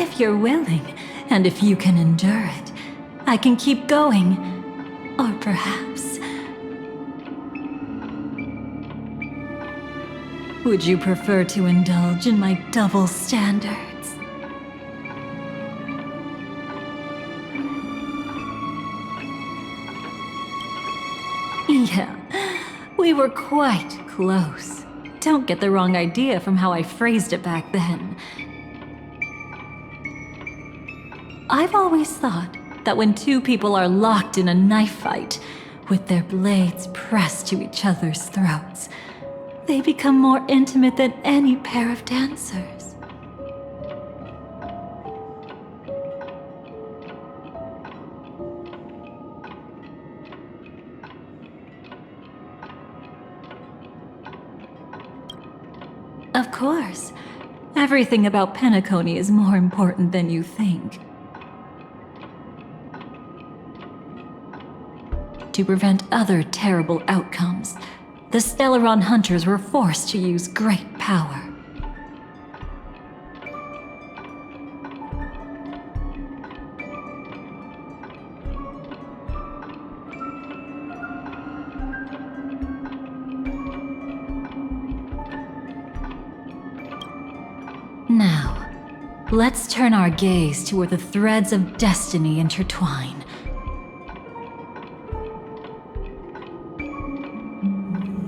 If you're willing, and if you can endure it, I can keep going. Or perhaps... Would you prefer to indulge in my double standards? Yeah, we were quite close. Don't get the wrong idea from how I phrased it back then. I've always thought that when two people are locked in a knife fight, with their blades pressed to each other's throats, they become more intimate than any pair of dancers. Of course, everything about Penacony is more important than you think. To prevent other terrible outcomes, the Stellaron hunters were forced to use great power. Now, let's turn our gaze to where the threads of destiny intertwine.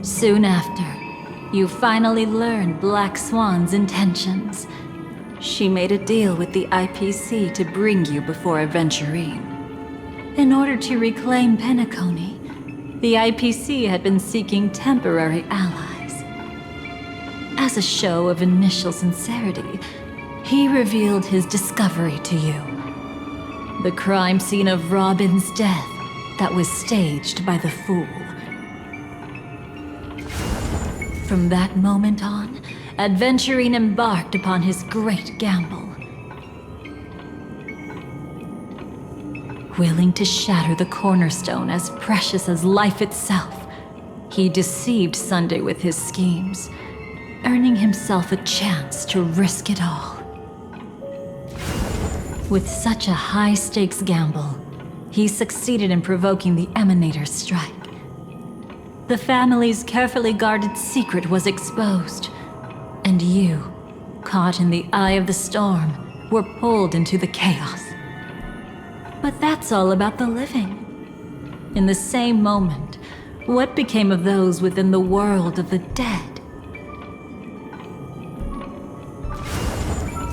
Soon after, you finally learn Black Swan's intentions. She made a deal with the IPC to bring you before Aventurine. In order to reclaim Penacony, the IPC had been seeking temporary allies. As a show of initial sincerity, he revealed his discovery to you. The crime scene of Robin's death that was staged by the Fool. From that moment on, Aventurine embarked upon his great gamble. Willing to shatter the cornerstone as precious as life itself, he deceived Sunday with his schemes, earning himself a chance to risk it all. With such a high-stakes gamble, he succeeded in provoking the Emanator's strike. The family's carefully guarded secret was exposed, and you, caught in the eye of the storm, were pulled into the chaos. But that's all about the living. In the same moment, what became of those within the world of the dead?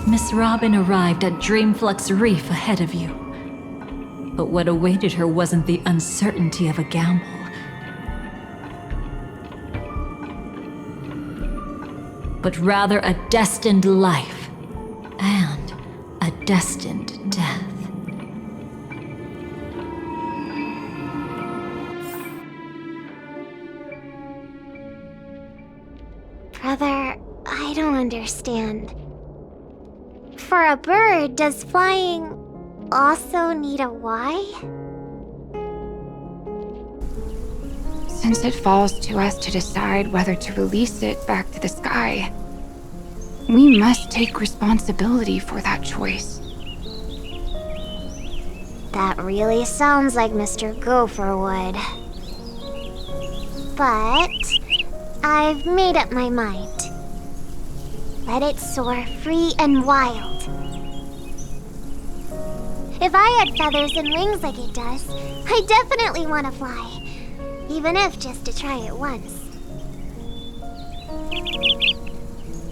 Miss Robin arrived at Dreamflux Reef ahead of you. But what awaited her wasn't the uncertainty of a gamble. But rather a destined life, and a destined death. Brother, I don't understand. For a bird, does flying also need a Y? Since it falls to us to decide whether to release it back to the sky, we must take responsibility for that choice. That really sounds like Mr. Gopher would. But I've made up my mind. Let it soar free and wild. If I had feathers and wings like it does, I definitely want to fly. Even if just to try it once.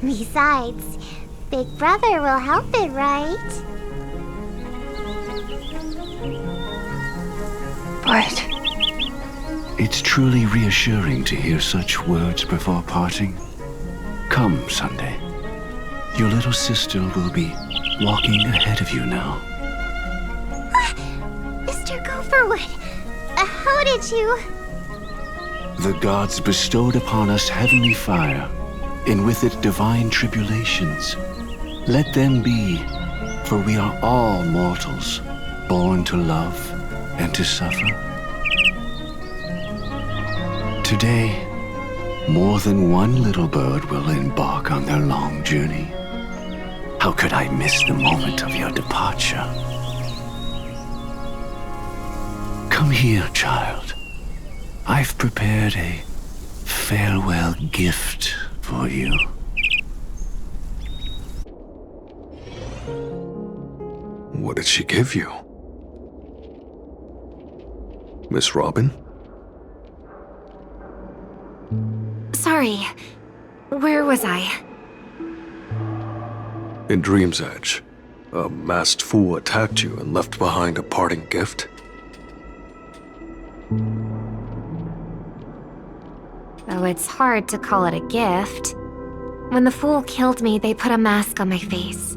Besides, Big Brother will help it, right? But It's truly reassuring to hear such words before parting. Come, Sunday. Your little sister will be walking ahead of you now. Mr. Gopherwood, how did you... The gods bestowed upon us heavenly fire, and with it divine tribulations. Let them be, for we are all mortals, born to love and to suffer. Today, more than one little bird will embark on their long journey. How could I miss the moment of your departure? Come here, child. I've prepared a farewell gift for you. What did she give you? Miss Robin? Sorry. Where was I? In Dream's Edge, a masked fool attacked you and left behind a parting gift. Though it's hard to call it a gift. When the fool killed me, they put a mask on my face.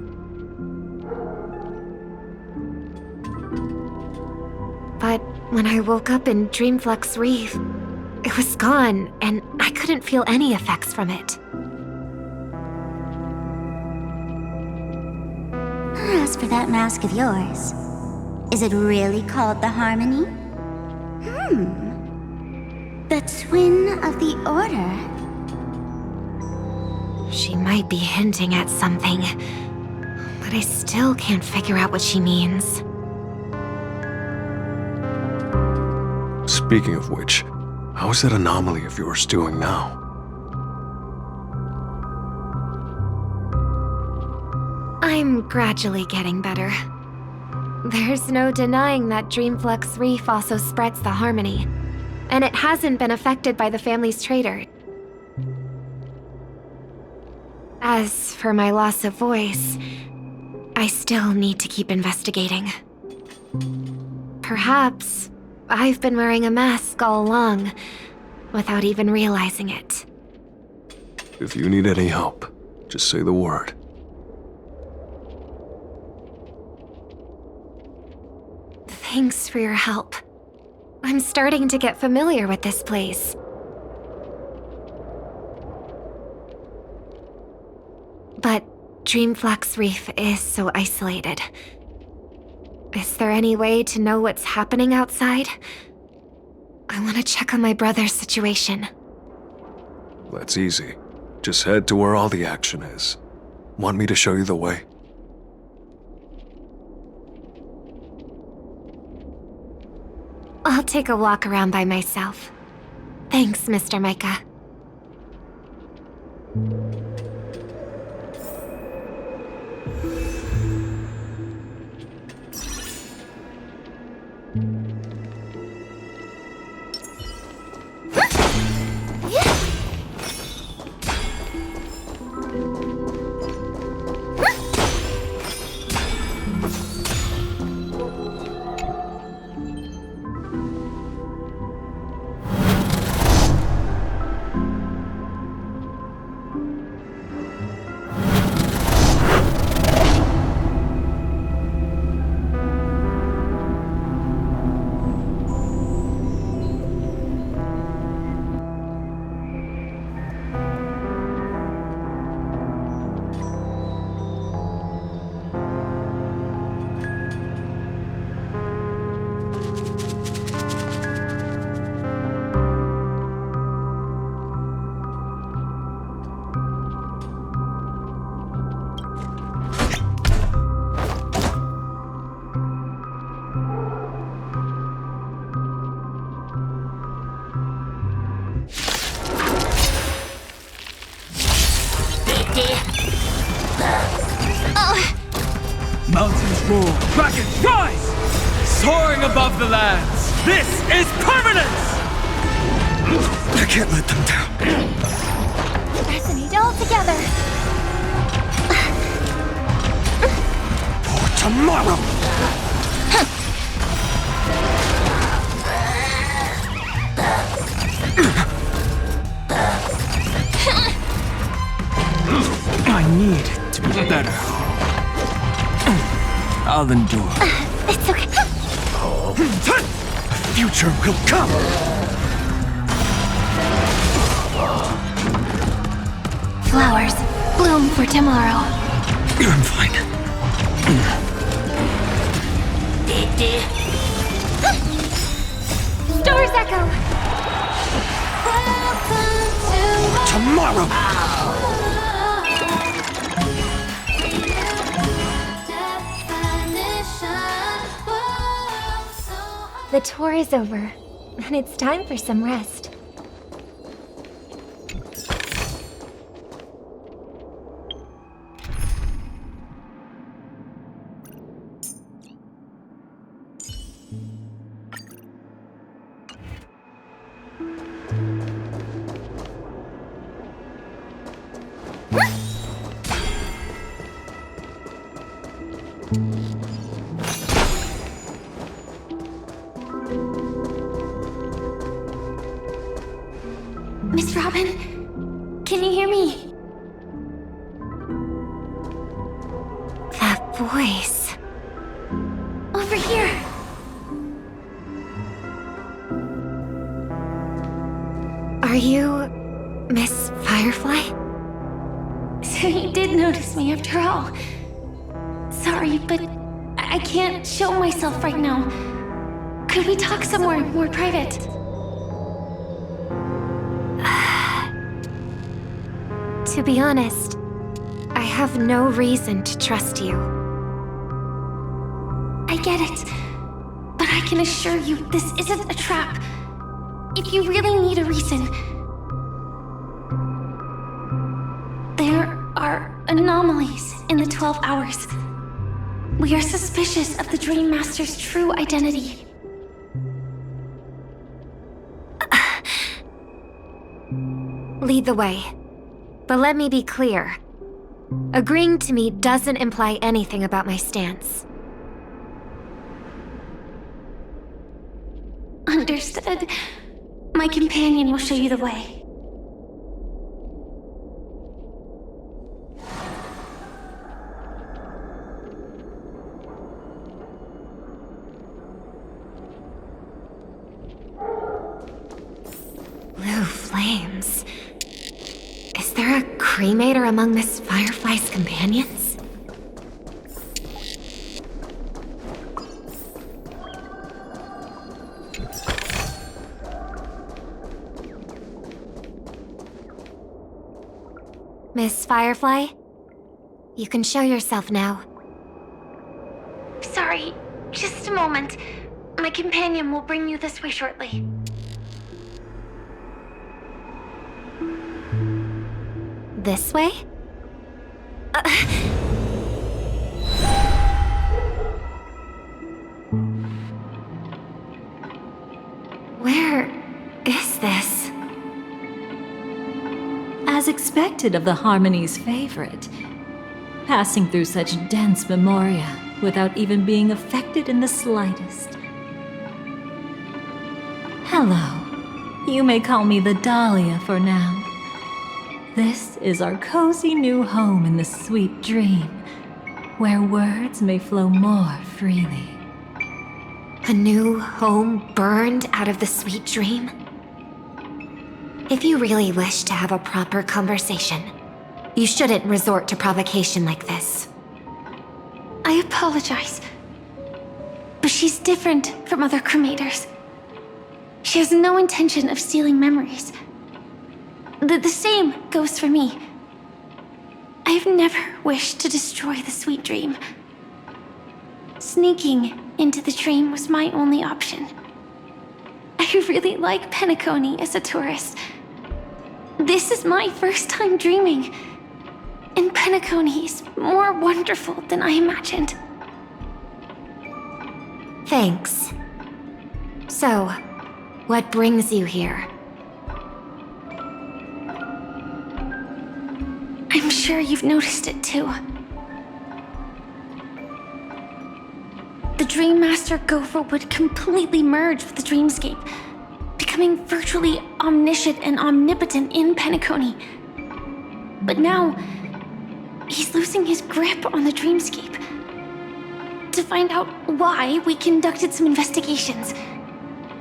But when I woke up in Dreamflux Reef, it was gone, and I couldn't feel any effects from it. As for that mask of yours, is it really called the Harmony? The Twin of the Order? She might be hinting at something, but I still can't figure out what she means. Speaking of which, how is that anomaly of yours doing now? I'm gradually getting better. There's no denying that Dreamflux Reef also spreads the Harmony, and it hasn't been affected by the family's traitor. As for my loss of voice, I still need to keep investigating. Perhaps I've been wearing a mask all along, without even realizing it. If you need any help, just say the word. Thanks for your help. I'm starting to get familiar with this place. But Dreamflux Reef is so isolated. Is there any way to know what's happening outside? I want to check on my brother's situation. That's easy. Just head to where all the action is. Want me to show you the way? I'll take a walk around by myself. Thanks, Mr. Micah. Mountains roar, dragons rise! Soaring above the lands, this is permanence! I can't let them down. Resonate all together. For tomorrow! I need to be better. I'll endure. It's okay. The future will come! Flowers, bloom for tomorrow. I'm fine. Stars echo. Tomorrow! The tour is over, and it's time for some rest. Miss Robin, can you hear me? That voice. Over here. Are you Miss Firefly? So you did notice me after all. Sorry, but I can't show myself right now. Could we talk somewhere more private? To be honest, I have no reason to trust you. I get it, but I can assure you this isn't a trap. If you really need a reason, there are anomalies in the 12 hours. We are suspicious of the Dream Master's true identity. Lead the way. But let me be clear. Agreeing to me doesn't imply anything about my stance. Understood. My companion will show you the way. Blue flames. Is there a cremator among Miss Firefly's companions? Miss Firefly? You can show yourself now. Sorry, just a moment. My companion will bring you this way shortly. This way? Where is this? As expected of the Harmony's favorite, passing through such dense memoria without even being affected in the slightest. Hello. You may call me the Dahlia for now. This is our cozy new home in the sweet dream, where words may flow more freely. A new home burned out of the sweet dream? If you really wish to have a proper conversation, you shouldn't resort to provocation like this. I apologize, but she's different from other cremators. She has no intention of stealing memories. The same goes for me. I have never wished to destroy the sweet dream. Sneaking into the dream was my only option. I really like Penacony as a tourist. This is my first time dreaming, and Penacony is more wonderful than I imagined. Thanks. So, what brings you here? I'm sure you've noticed it too. The Dream Master Gopher would completely merge with the dreamscape, becoming virtually omniscient and omnipotent in Penacony. But now, he's losing his grip on the dreamscape. To find out why, we conducted some investigations.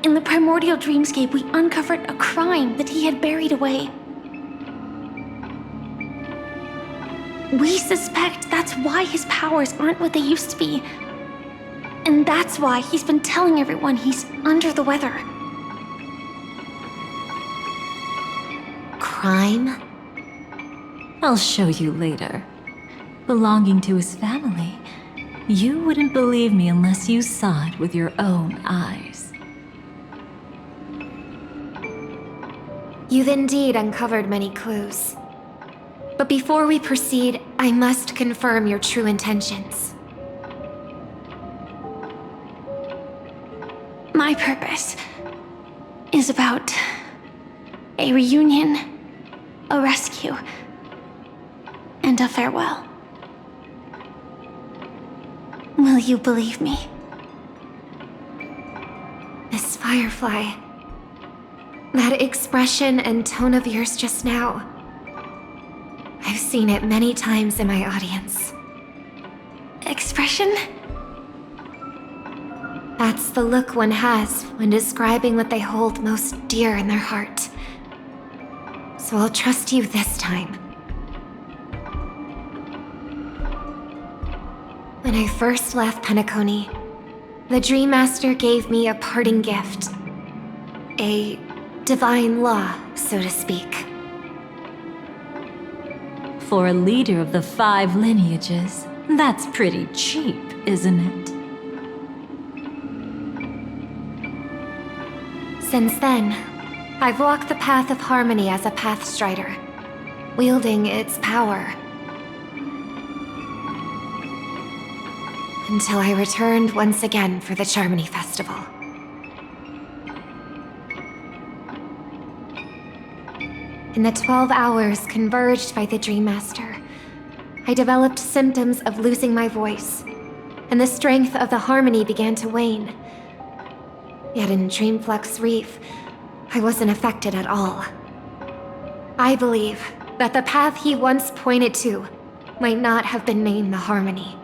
In the primordial dreamscape, we uncovered a crime that he had buried away. We suspect that's why his powers aren't what they used to be. And that's why he's been telling everyone he's under the weather. Crime? I'll show you later. Belonging to his family, you wouldn't believe me unless you saw it with your own eyes. You've indeed uncovered many clues. But before we proceed, I must confirm your true intentions. My purpose is about a reunion, a rescue, and a farewell. Will you believe me? Miss Firefly, that expression and tone of yours just now, I've seen it many times in my audience. Expression? That's the look one has when describing what they hold most dear in their heart. So I'll trust you this time. When I first left Penacony, the Dream Master gave me a parting gift. A divine law, so to speak. For a leader of the 5 lineages, that's pretty cheap, isn't it? Since then, I've walked the path of harmony as a Pathstrider, wielding its power. Until I returned once again for the Charmony Festival. In the 12 hours converged by the Dream Master, I developed symptoms of losing my voice, and the strength of the harmony began to wane. Yet in Dreamflux Reef, I wasn't affected at all. I believe that the path he once pointed to might not have been named the Harmony.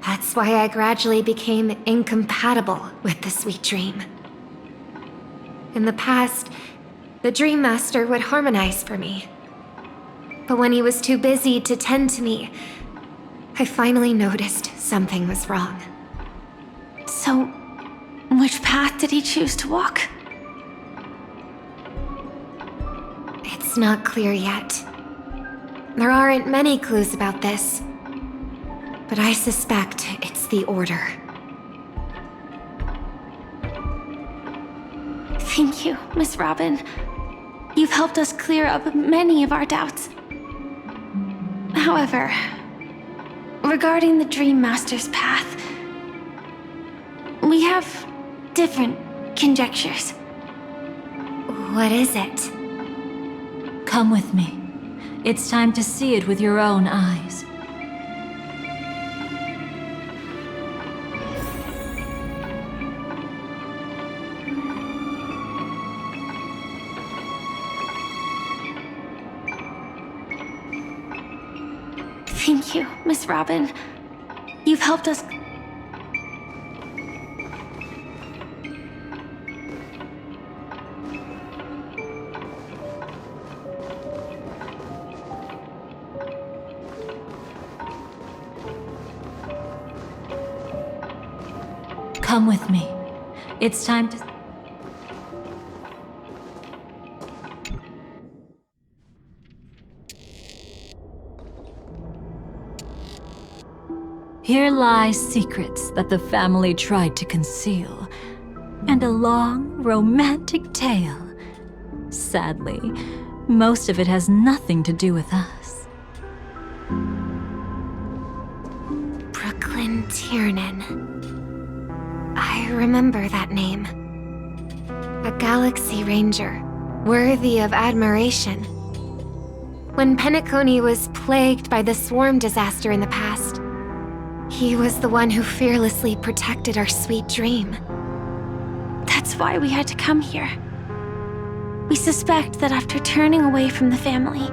That's why I gradually became incompatible with the sweet dream. In the past, the Dream Master would harmonize for me. But when he was too busy to tend to me, I finally noticed something was wrong. So, which path did he choose to walk? It's not clear yet. There aren't many clues about this, but I suspect it's the Order. Thank you, Miss Robin. You've helped us clear up many of our doubts. However, regarding the Dream Master's path, we have different conjectures. What is it? Come with me. It's time to see it with your own eyes. Thank you, Miss Robin. You've helped us. Come with me. It's time to... Here lie secrets that the family tried to conceal, and a long, romantic tale. Sadly, most of it has nothing to do with us. Brooklyn Tiernan. I remember that name. A Galaxy Ranger, worthy of admiration. When Penacony was plagued by the swarm disaster in the past, he was the one who fearlessly protected our sweet dream. That's why we had to come here. We suspect that after turning away from the family,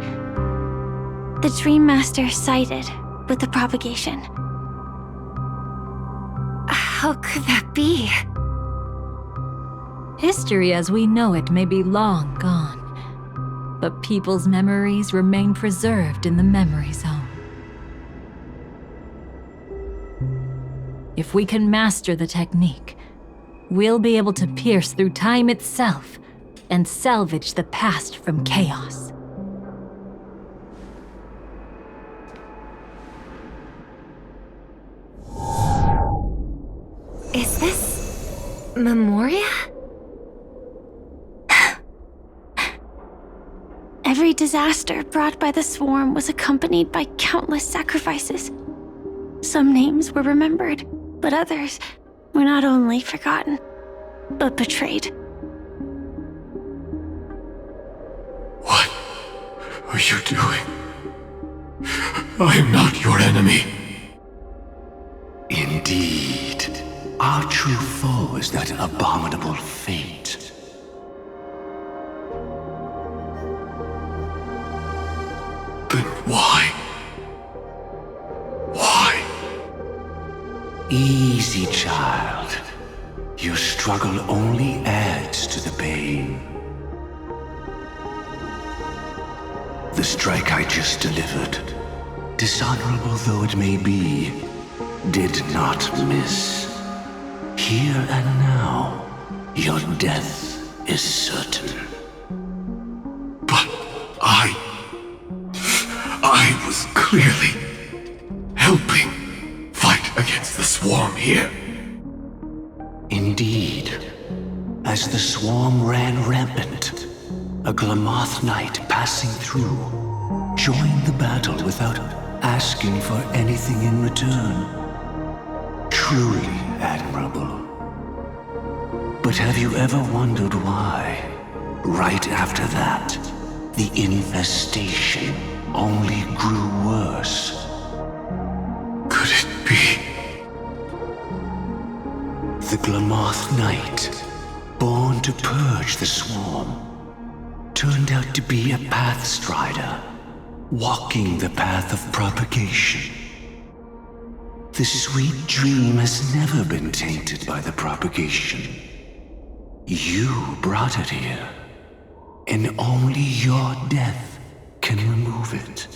the Dream Master sided with the propagation. How could that be? History as we know it may be long gone, but people's memories remain preserved in the memory zone. If we can master the technique, we'll be able to pierce through time itself and salvage the past from chaos. Is this... Memoria? Every disaster brought by the swarm was accompanied by countless sacrifices. Some names were remembered, but others were not only forgotten, but betrayed. What are you doing? I am not your enemy. Indeed. Our true foe is that abominable fate. Then why? Why? Easy, child. Your struggle only adds to the pain. The strike I just delivered, dishonorable though it may be, did not miss. Here and now, your death is certain. But I was clearly helping fight against the swarm here. Indeed. As the swarm ran rampant, a Glamoth knight passing through joined the battle without asking for anything in return. Truly admirable. But have you ever wondered why, right after that, the infestation only grew worse? Could it be? The Glamoth Knight, born to purge the swarm, turned out to be a pathstrider, walking the path of propagation. The sweet dream has never been tainted by the propagation. You brought it here, and only your death can remove it.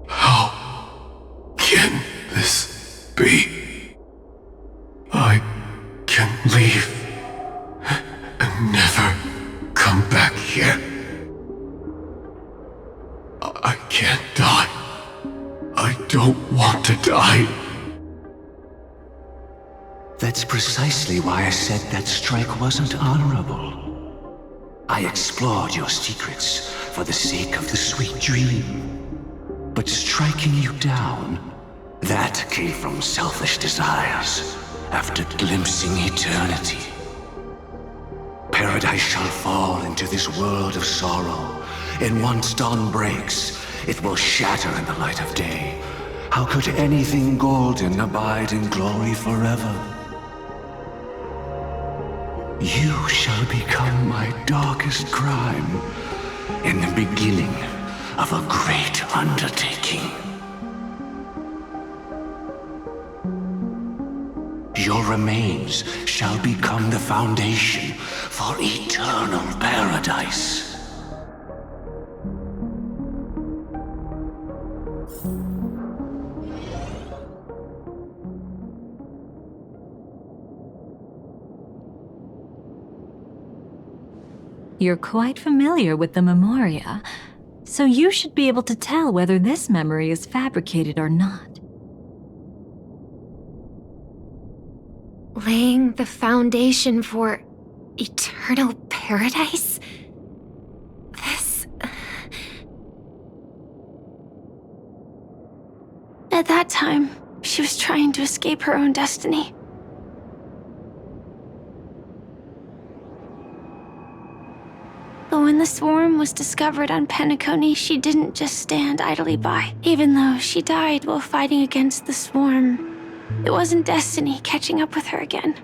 How can this be? I can leave and never come back here. I can't die. I don't want to die. That's precisely why I said that strike wasn't honorable. I explored your secrets for the sake of the sweet dream. But striking you down, that came from selfish desires after glimpsing eternity. Paradise shall fall into this world of sorrow, and once dawn breaks, it will shatter in the light of day. How could anything golden abide in glory forever? You shall become my darkest crime, in the beginning of a great undertaking. Your remains shall become the foundation for eternal paradise. You're quite familiar with the Memoria, so you should be able to tell whether this memory is fabricated or not. Laying the foundation for eternal paradise? This... At that time, she was trying to escape her own destiny. But when the swarm was discovered on Penacony, she didn't just stand idly by. Even though she died while fighting against the swarm, it wasn't destiny catching up with her again.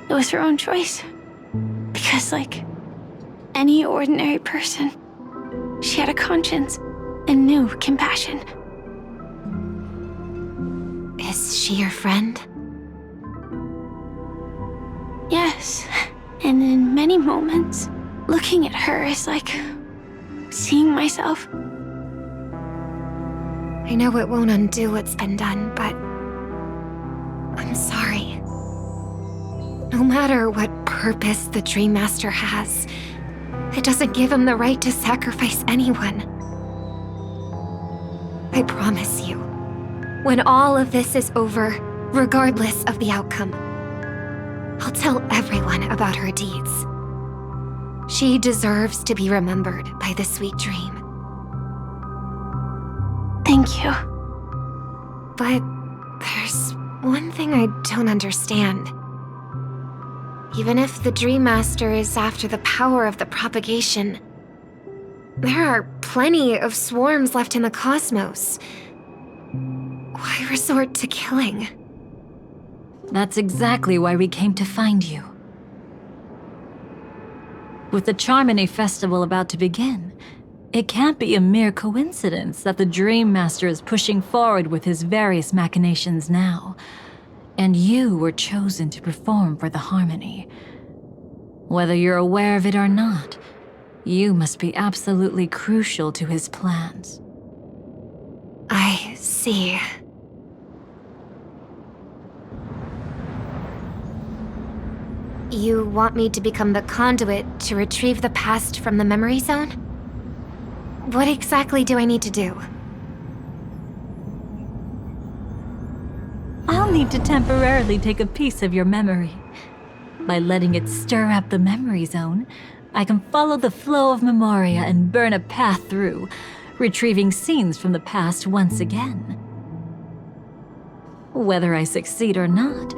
It was her own choice. Because, like any ordinary person, she had a conscience and knew compassion. Is she your friend? Yes, and in many moments, looking at her is like seeing myself. I know it won't undo what's been done, but I'm sorry. No matter what purpose the Dream Master has, it doesn't give him the right to sacrifice anyone. I promise you, when all of this is over, regardless of the outcome, I'll tell everyone about her deeds. She deserves to be remembered by the sweet dream. Thank you. But there's one thing I don't understand. Even if the Dream Master is after the power of the propagation, there are plenty of swarms left in the cosmos. Why resort to killing? That's exactly why we came to find you. With the Charmony Festival about to begin, it can't be a mere coincidence that the Dream Master is pushing forward with his various machinations now, and you were chosen to perform for the Harmony. Whether you're aware of it or not, you must be absolutely crucial to his plans. I see. You want me to become the conduit to retrieve the past from the memory zone? What exactly do I need to do? I'll need to temporarily take a piece of your memory. By letting it stir up the memory zone, I can follow the flow of memoria and burn a path through, retrieving scenes from the past once again. Whether I succeed or not,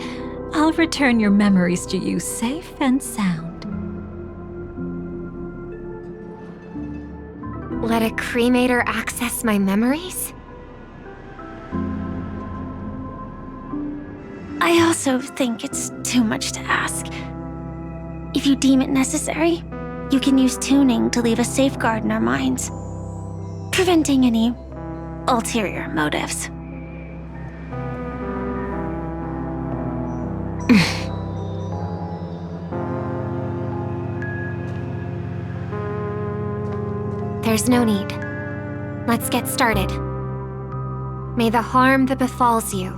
I'll return your memories to you safe and sound. Let a cremator access my memories? I also think it's too much to ask. If you deem it necessary, you can use tuning to leave a safeguard in our minds, preventing any ulterior motives. There's no need. Let's get started. May the harm that befalls you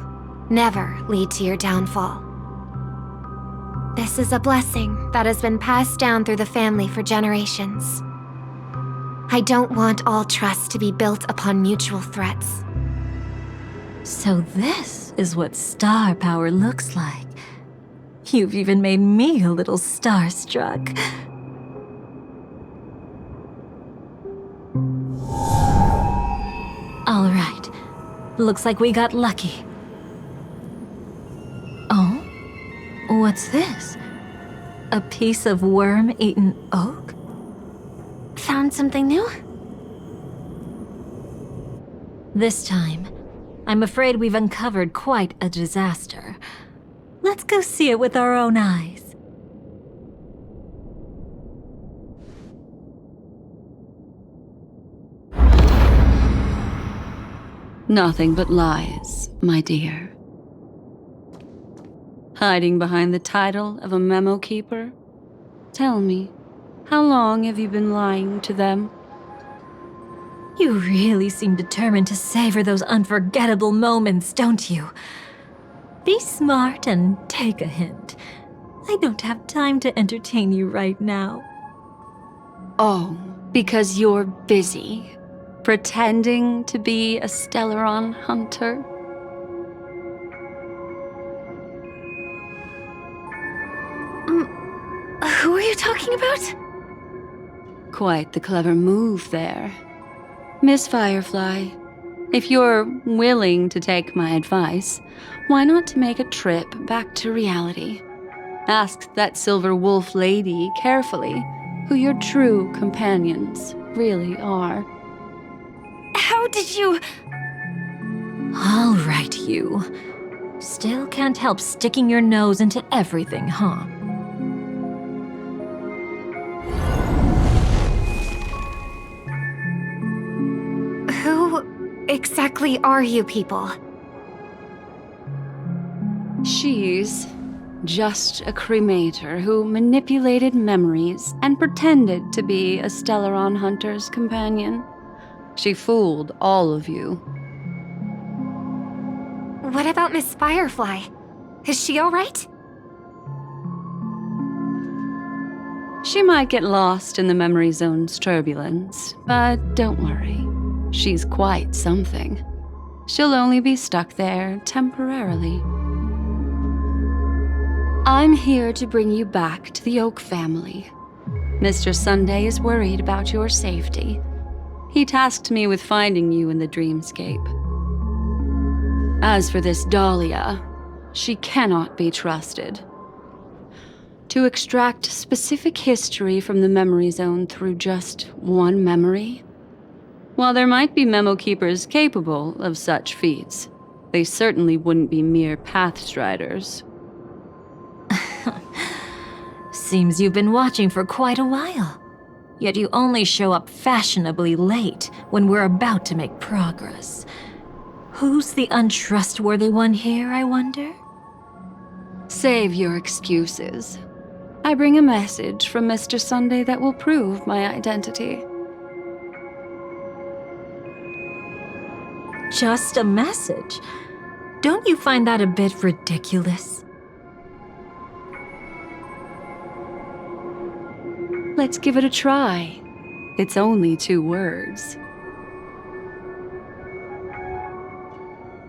never lead to your downfall. This is a blessing that has been passed down through the family for generations. I don't want all trust to be built upon mutual threats. So this is what star power looks like. You've even made me a little starstruck. All right. Looks like we got lucky. Oh? What's this? A piece of worm-eaten oak? Found something new? This time, I'm afraid we've uncovered quite a disaster. Let's go see it with our own eyes. Nothing but lies, my dear. Hiding behind the title of a memo keeper? Tell me, how long have you been lying to them? You really seem determined to savor those unforgettable moments, don't you? Be smart and take a hint. I don't have time to entertain you right now. Oh, because you're busy, pretending to be a Stellaron hunter? Who are you talking about? Quite the clever move there. Miss Firefly, if you're willing to take my advice, why not make a trip back to reality? Ask that silver wolf lady carefully who your true companions really are. How did you... All right, you. Still can't help sticking your nose into everything, huh? Who exactly are you people? She's just a cremator who manipulated memories and pretended to be a Stellaron hunter's companion. She fooled all of you. What about Miss Firefly? Is she all right? She might get lost in the memory zone's turbulence, but don't worry. She's quite something. She'll only be stuck there temporarily. I'm here to bring you back to the Oak family. Mr. Sunday is worried about your safety. He tasked me with finding you in the dreamscape. As for this Dahlia, she cannot be trusted. To extract specific history from the memory zone through just one memory? While there might be memo keepers capable of such feats, they certainly wouldn't be mere pathstriders. Seems you've been watching for quite a while. Yet you only show up fashionably late when we're about to make progress. Who's the untrustworthy one here, I wonder? Save your excuses. I bring a message from Mr. Sunday that will prove my identity. Just a message? Don't you find that a bit ridiculous? Let's give it a try. It's only 2 words.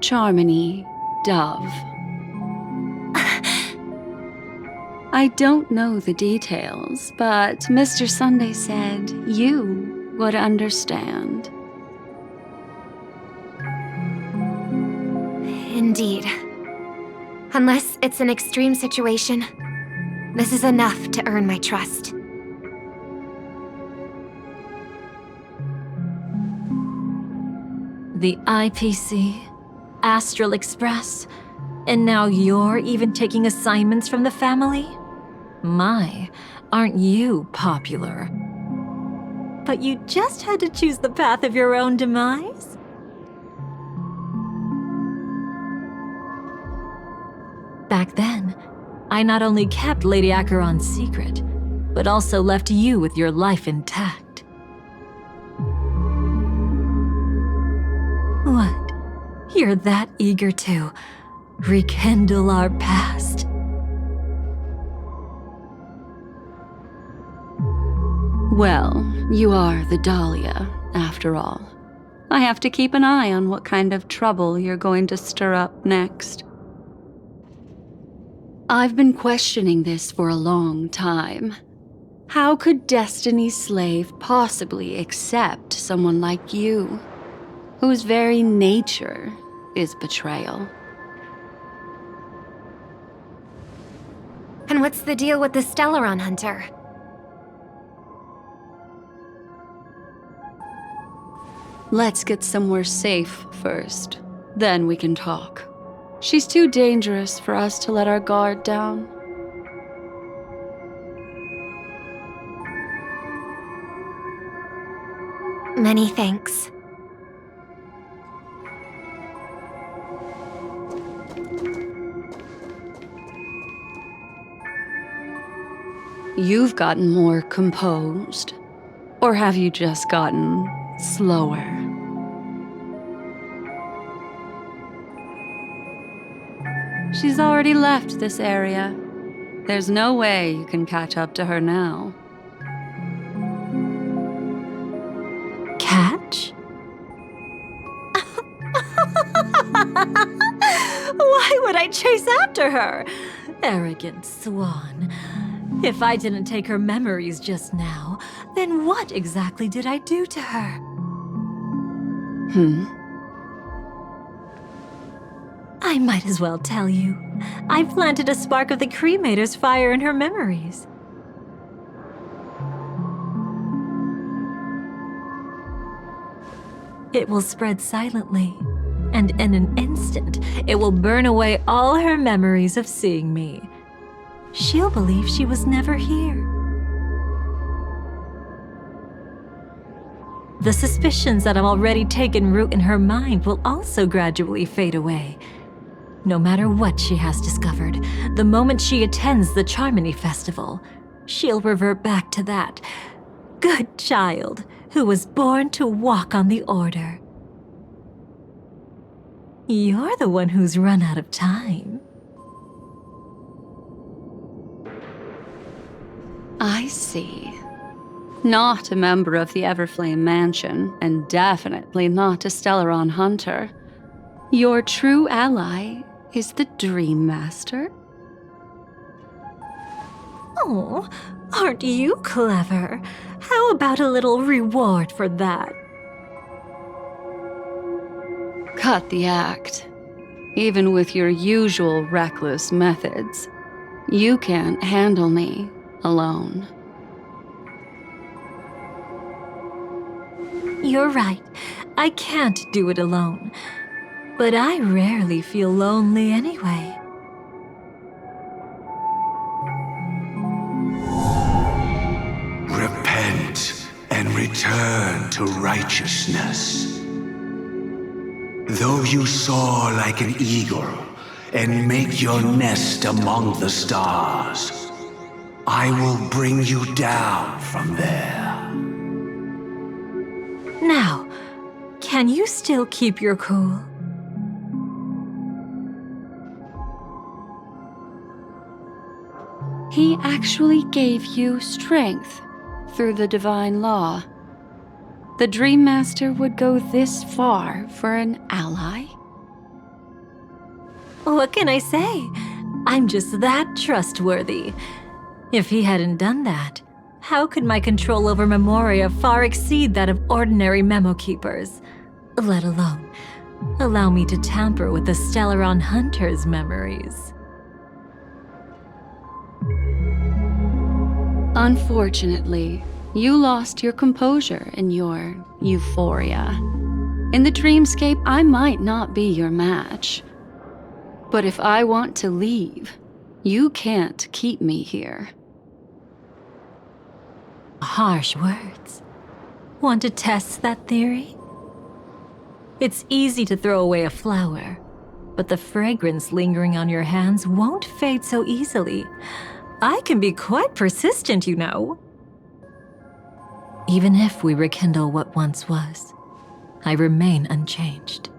Charmony, Dove. I don't know the details, but Mr. Sunday said you would understand. Indeed. Unless it's an extreme situation, this is enough to earn my trust. The IPC, Astral Express, and now you're even taking assignments from the family? My, aren't you popular? But you just had to choose the path of your own demise? Back then, I not only kept Lady Acheron's secret, but also left you with your life intact. What? You're that eager to rekindle our past? Well, you are the Dahlia, after all. I have to keep an eye on what kind of trouble you're going to stir up next. I've been questioning this for a long time. How could Destiny's slave possibly accept someone like you, whose very nature is betrayal? And what's the deal with the Stellaron Hunter? Let's get somewhere safe first. Then we can talk. She's too dangerous for us to let our guard down. Many thanks. You've gotten more composed. Or have you just gotten slower? She's already left this area. There's no way you can catch up to her now. Catch? Why would I chase after her? Arrogant swan. If I didn't take her memories just now, then what exactly did I do to her? I might as well tell you. I planted a spark of the cremator's fire in her memories. It will spread silently, and in an instant, it will burn away all her memories of seeing me. She'll believe she was never here. The suspicions that have already taken root in her mind will also gradually fade away. No matter what she has discovered, the moment she attends the Charmony Festival, she'll revert back to that good child who was born to walk on the Order. You're the one who's run out of time. I see. Not a member of the Everflame Mansion, and definitely not a Stellaron Hunter. Your true ally is the Dream Master? Oh, aren't you clever? How about a little reward for that? Cut the act. Even with your usual reckless methods, you can't handle me alone. You're right. I can't do it alone. But I rarely feel lonely anyway. Repent and return to righteousness. Though you soar like an eagle and make your nest among the stars, I will bring you down from there. Now, can you still keep your cool? He actually gave you strength through the divine law. The Dream Master would go this far for an ally? What can I say? I'm just that trustworthy. If he hadn't done that, how could my control over Memoria far exceed that of ordinary memo keepers? Let alone allow me to tamper with the Stellaron Hunter's memories. Unfortunately, you lost your composure in your euphoria. In the dreamscape, I might not be your match. But if I want to leave, you can't keep me here. Harsh words. Want to test that theory? It's easy to throw away a flower, but the fragrance lingering on your hands won't fade so easily. I can be quite persistent, you know. Even if we rekindle what once was, I remain unchanged.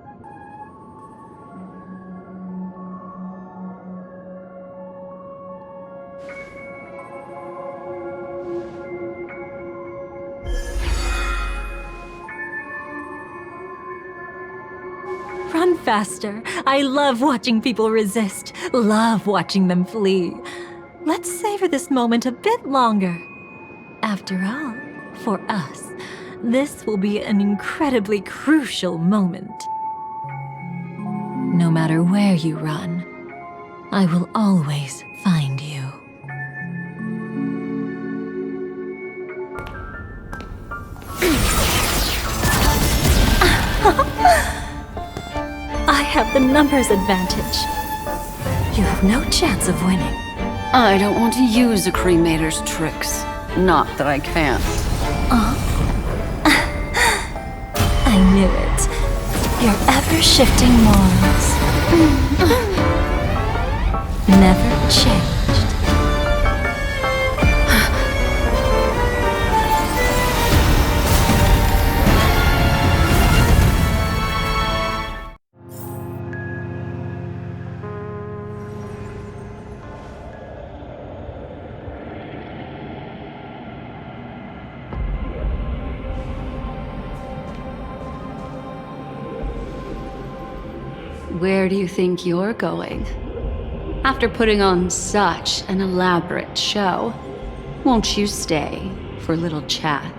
Run faster. I love watching people resist, love watching them flee. Let's savor this moment a bit longer. After all, for us, this will be an incredibly crucial moment. No matter where you run, I will always find you. I have the numbers advantage. You have no chance of winning. I don't want to use a cremator's tricks. Not that I can't. I knew it. Your ever-shifting morals. Never changed. Where do you think you're going? After putting on such an elaborate show, won't you stay for a little chat?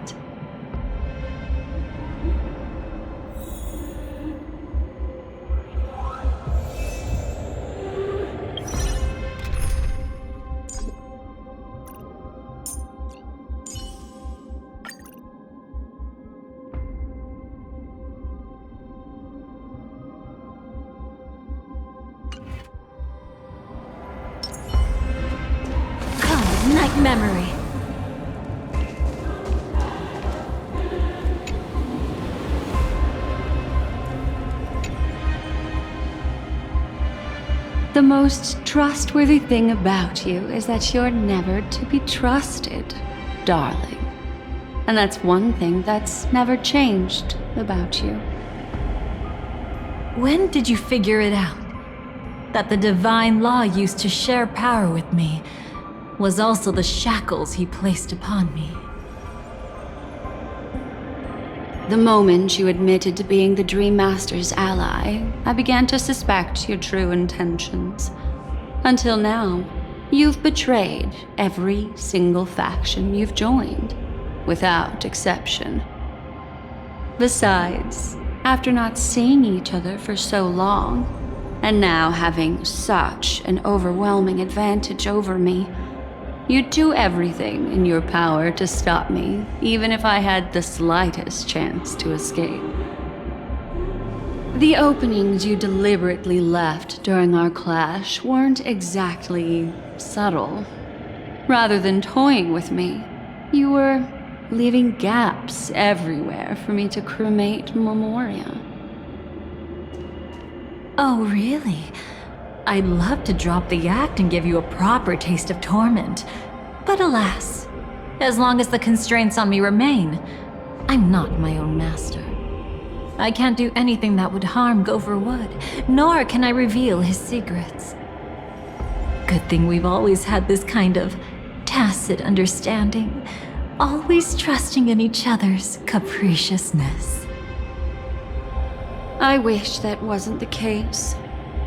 Night memory. The most trustworthy thing about you is that you're never to be trusted, darling. And that's one thing that's never changed about you. When did you figure it out? That the divine law used to share power with me was also the shackles he placed upon me. The moment you admitted to being the Dream Master's ally, I began to suspect your true intentions. Until now, You've betrayed every single faction you've joined, without exception. Besides, after not seeing each other for so long, and now having such an overwhelming advantage over me, you'd do everything in your power to stop me, even if I had the slightest chance to escape. The openings you deliberately left during our clash weren't exactly subtle. Rather than toying with me, you were leaving gaps everywhere for me to cremate Memoria. Oh, really? I'd love to drop the act and give you a proper taste of torment. But alas, as long as the constraints on me remain, I'm not my own master. I can't do anything that would harm Gopher Wood, nor can I reveal his secrets. Good thing we've always had this kind of tacit understanding, always trusting in each other's capriciousness. I wish that wasn't the case.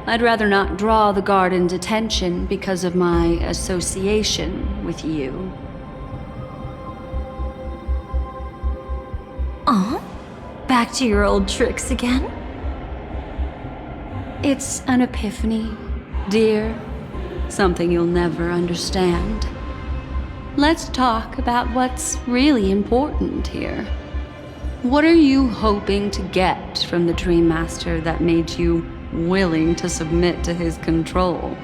I'd rather not draw the Garden's attention because of my association with you. Aw? Back to your old tricks again? It's an epiphany, dear. Something you'll never understand. Let's talk about what's really important here. What are you hoping to get from the Dream Master that made you willing to submit to his control?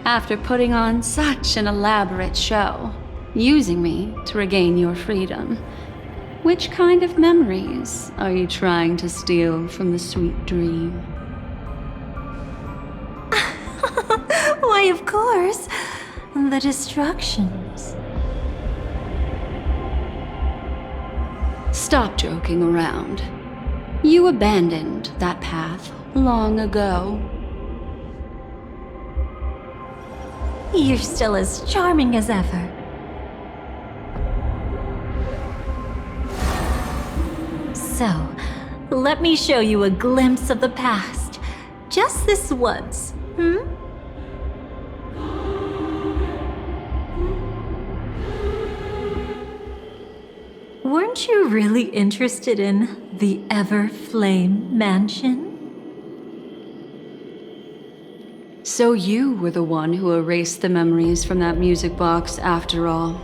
After putting on such an elaborate show, using me to regain your freedom, which kind of memories are you trying to steal from the sweet dream? Why, of course. The destructions. Stop joking around. You abandoned that path long ago. You're still as charming as ever. So, let me show you a glimpse of the past. Just this once, hmm? Weren't you really interested in the Everflame Mansion? So you were the one who erased the memories from that music box after all.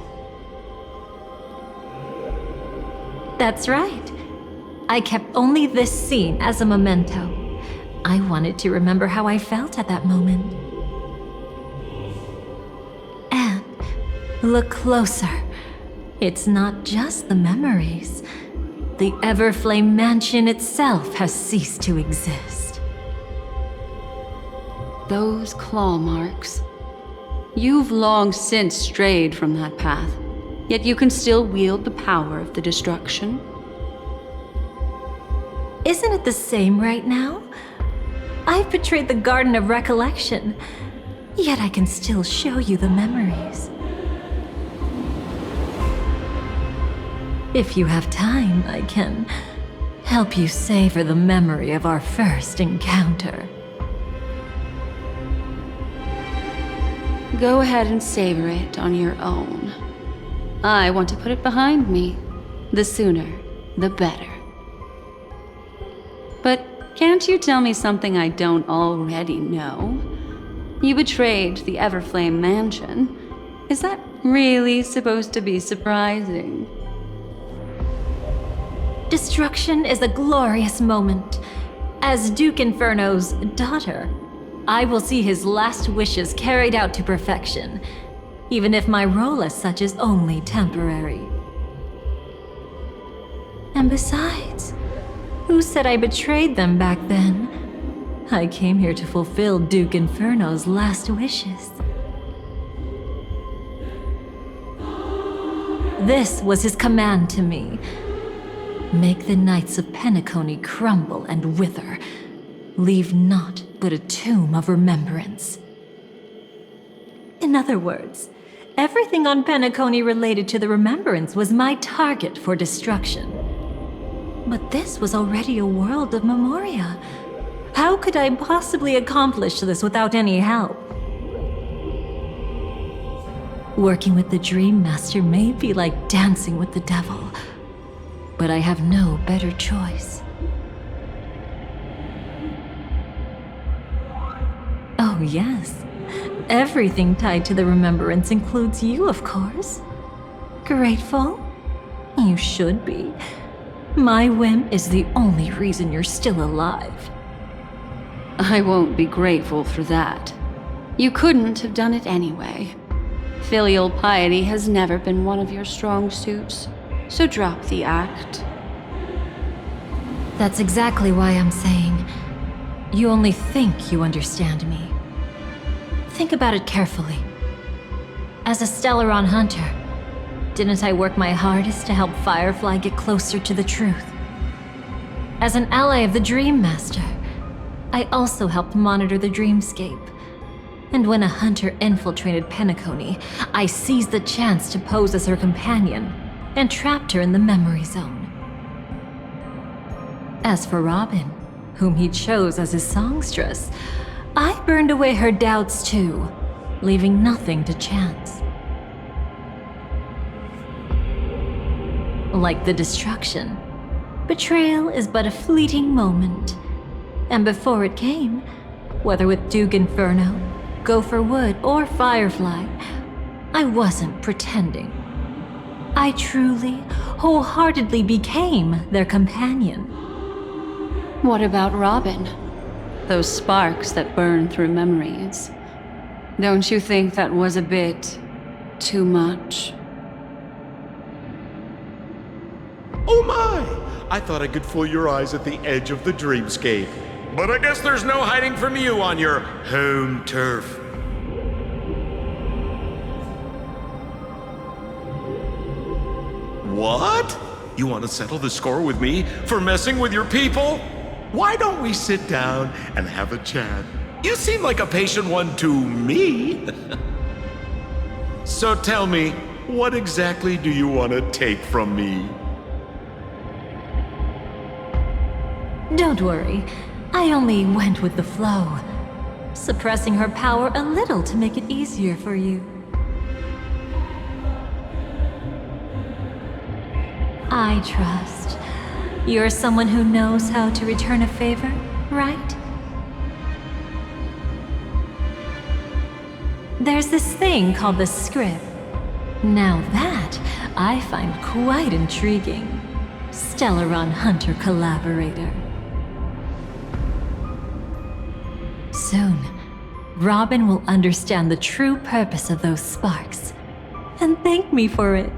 That's right. I kept only this scene as a memento. I wanted to remember how I felt at that moment. And look closer. It's not just the memories. The Everflame Mansion itself has ceased to exist. Those claw marks. You've long since strayed from that path, yet you can still wield the power of the destruction. Isn't it the same right now? I've betrayed the Garden of Recollection, yet I can still show you the memories. If you have time, I can help you savor the memory of our first encounter. Go ahead and savor it on your own. I want to put it behind me. The sooner, the better. But can't you tell me something I don't already know? You betrayed the Everflame Mansion. Is that really supposed to be surprising? Destruction is a glorious moment. As Duke Inferno's daughter, I will see his last wishes carried out to perfection, even if my role as such is only temporary. And besides, who said I betrayed them back then? I came here to fulfill Duke Inferno's last wishes. This was his command to me. Make the Knights of Penacony crumble and wither. Leave naught but a tomb of remembrance. In other words, everything on Penacony related to the remembrance was my target for destruction. But this was already a world of Memoria. How could I possibly accomplish this without any help? Working with the Dream Master may be like dancing with the devil, but I have no better choice. Oh yes, everything tied to the remembrance includes you, of course. Grateful? You should be. My whim is the only reason you're still alive. I won't be grateful for that. You couldn't have done it anyway. Filial piety has never been one of your strong suits, so drop the act. That's exactly why I'm saying you only think you understand me. Think about it carefully. As a Stellaron hunter, didn't I work my hardest to help Firefly get closer to the truth? As an ally of the Dream Master, I also helped monitor the dreamscape. And when a hunter infiltrated Penacony, I seized the chance to pose as her companion and trapped her in the memory zone. As for Robin, whom he chose as his songstress, I burned away her doubts too, leaving nothing to chance. Like the destruction, betrayal is but a fleeting moment. And before it came, whether with Duke Inferno, Gopher Wood, or Firefly, I wasn't pretending. I truly, wholeheartedly became their companion. What about Robin? Those sparks that burn through memories. Don't you think that was a bit too much? Oh my! I thought I could fool your eyes at the edge of the dreamscape. But I guess there's no hiding from you on your home turf. What? You want to settle the score with me for messing with your people? Why don't we sit down and have a chat? You seem like a patient one to me. So tell me, what exactly do you want to take from me? Don't worry, I only went with the flow, suppressing her power a little to make it easier for you. I trust. You're someone who knows how to return a favor, right? There's this thing called the script. Now that I find quite intriguing. Stellaron Hunter collaborator. Soon, Robin will understand the true purpose of those sparks, and thank me for it.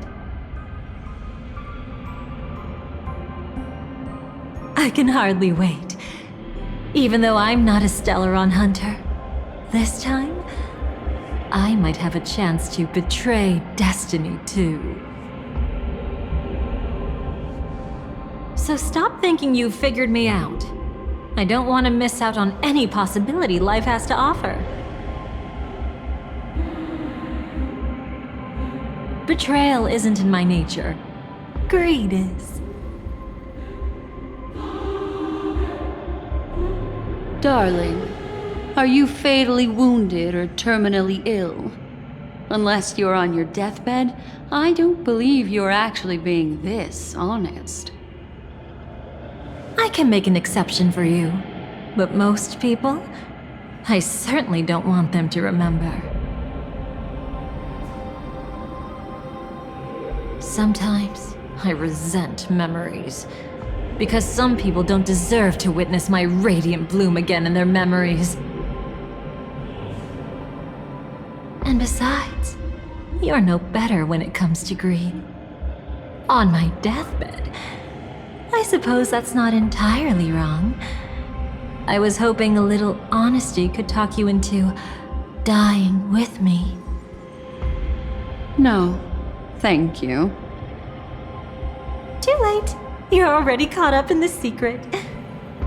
I can hardly wait. Even though I'm not a Stellaron hunter, this time, I might have a chance to betray destiny too. So stop thinking you've figured me out. I don't want to miss out on any possibility life has to offer. Betrayal isn't in my nature. Greed is. Darling, are you fatally wounded or terminally ill? Unless you're on your deathbed, I don't believe you're actually being this honest. I can make an exception for you, but most people, I certainly don't want them to remember. Sometimes I resent memories, because some people don't deserve to witness my radiant bloom again in their memories. And besides, you're no better when it comes to greed. On my deathbed, I suppose that's not entirely wrong. I was hoping a little honesty could talk you into dying with me. No, thank you. Too late. You're already caught up in the secret.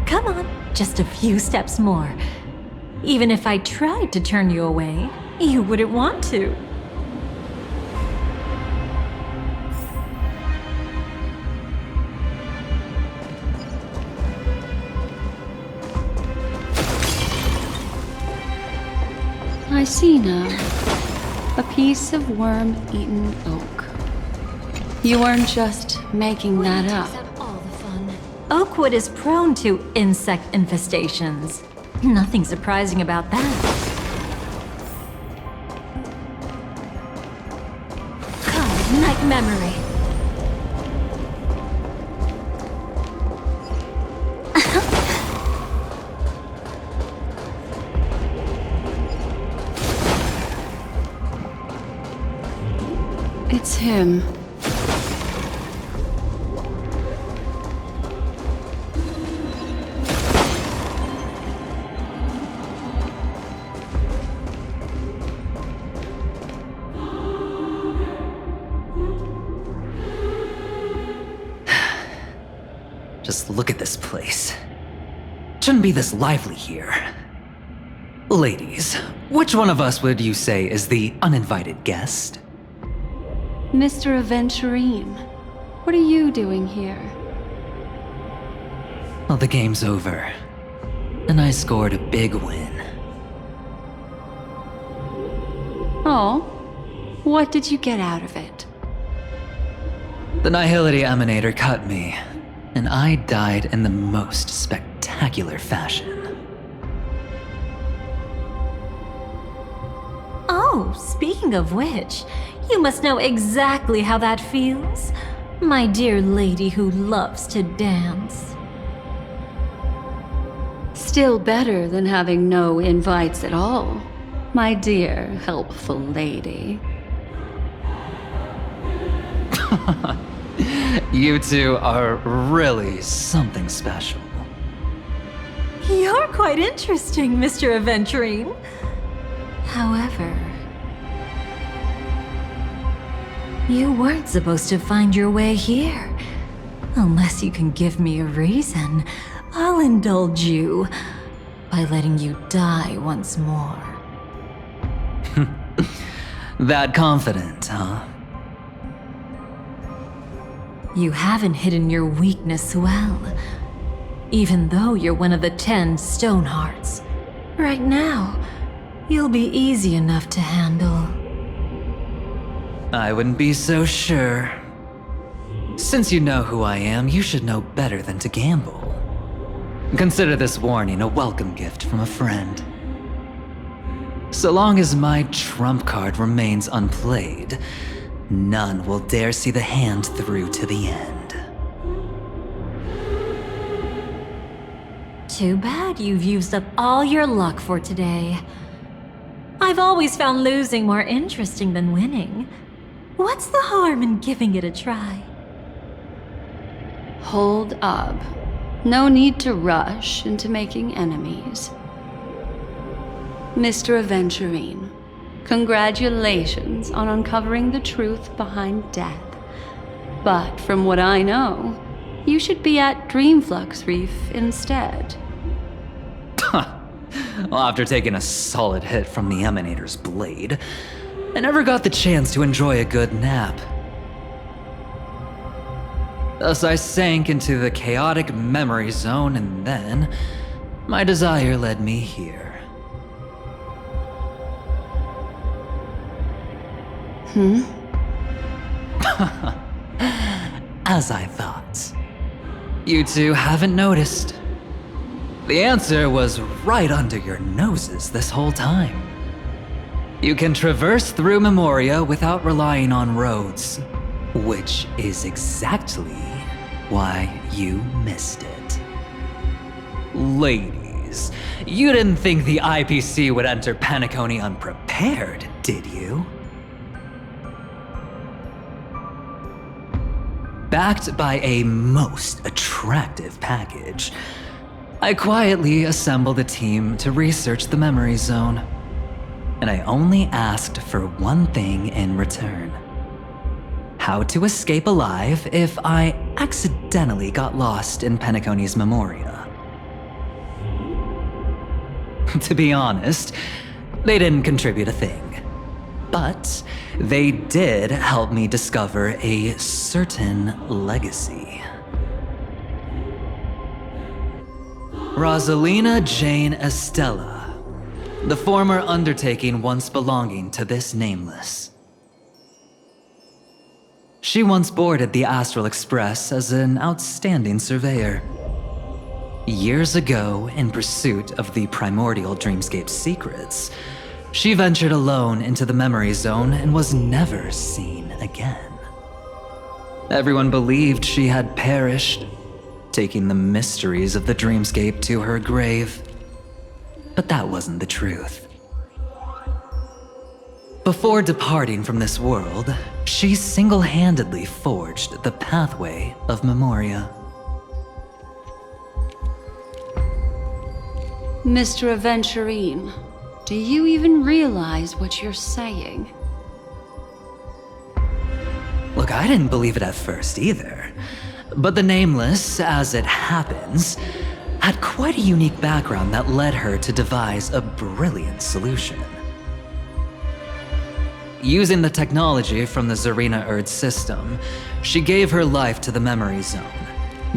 Come on, just a few steps more. Even if I tried to turn you away, you wouldn't want to. I see now. A piece of worm-eaten oak. You weren't just making that up. All the fun. Oakwood is prone to insect infestations. Nothing surprising about that. God, night memory. It's him. Just look at this place. Shouldn't be this lively here. Ladies, which one of us would you say is the uninvited guest? Mr. Aventurine, what are you doing here? Well, the game's over, and I scored a big win. Oh, what did you get out of it? The Nihility Emanator cut me, and I died in the most spectacular fashion. Oh, speaking of which, you must know exactly how that feels, my dear lady who loves to dance. Still better than having no invites at all, my dear helpful lady. You two are really something special. You're quite interesting, Mr. Aventurine. However, you weren't supposed to find your way here. Unless you can give me a reason, I'll indulge you by letting you die once more. That confident, huh? You haven't hidden your weakness well, even though you're one of the 10 Stonehearts. Right now, you'll be easy enough to handle. I wouldn't be so sure. Since you know who I am, you should know better than to gamble. Consider this warning a welcome gift from a friend. So long as my trump card remains unplayed, none will dare see the hand through to the end. Too bad you've used up all your luck for today. I've always found losing more interesting than winning. What's the harm in giving it a try? Hold up. No need to rush into making enemies. Mr. Aventurine, congratulations on uncovering the truth behind death. But from what I know, you should be at Dreamflux Reef instead. Well, after taking a solid hit from the Emanator's blade, I never got the chance to enjoy a good nap. Thus I sank into the chaotic memory zone, and then my desire led me here. As I thought. You two haven't noticed. The answer was right under your noses this whole time. You can traverse through Memoria without relying on roads, which is exactly why you missed it. Ladies, you didn't think the IPC would enter Penacony unprepared, did you? Backed by a most attractive package, I quietly assembled a team to research the memory zone. And I only asked for one thing in return. How to escape alive if I accidentally got lost in Penacony's Memoria. To be honest, they didn't contribute a thing. But they did help me discover a certain legacy. Rosalina Jane Estella, the former undertaking once belonging to this Nameless. She once boarded the Astral Express as an outstanding surveyor. Years ago, in pursuit of the primordial dreamscape's secrets, she ventured alone into the memory zone and was never seen again. Everyone believed she had perished, taking the mysteries of the dreamscape to her grave. But that wasn't the truth. Before departing from this world, she single-handedly forged the pathway of Memoria. Mr. Aventurine, do you even realize what you're saying? Look, I didn't believe it at first either. But the Nameless, as it happens, had quite a unique background that led her to devise a brilliant solution. Using the technology from the Zarina Erd system, she gave her life to the memory zone,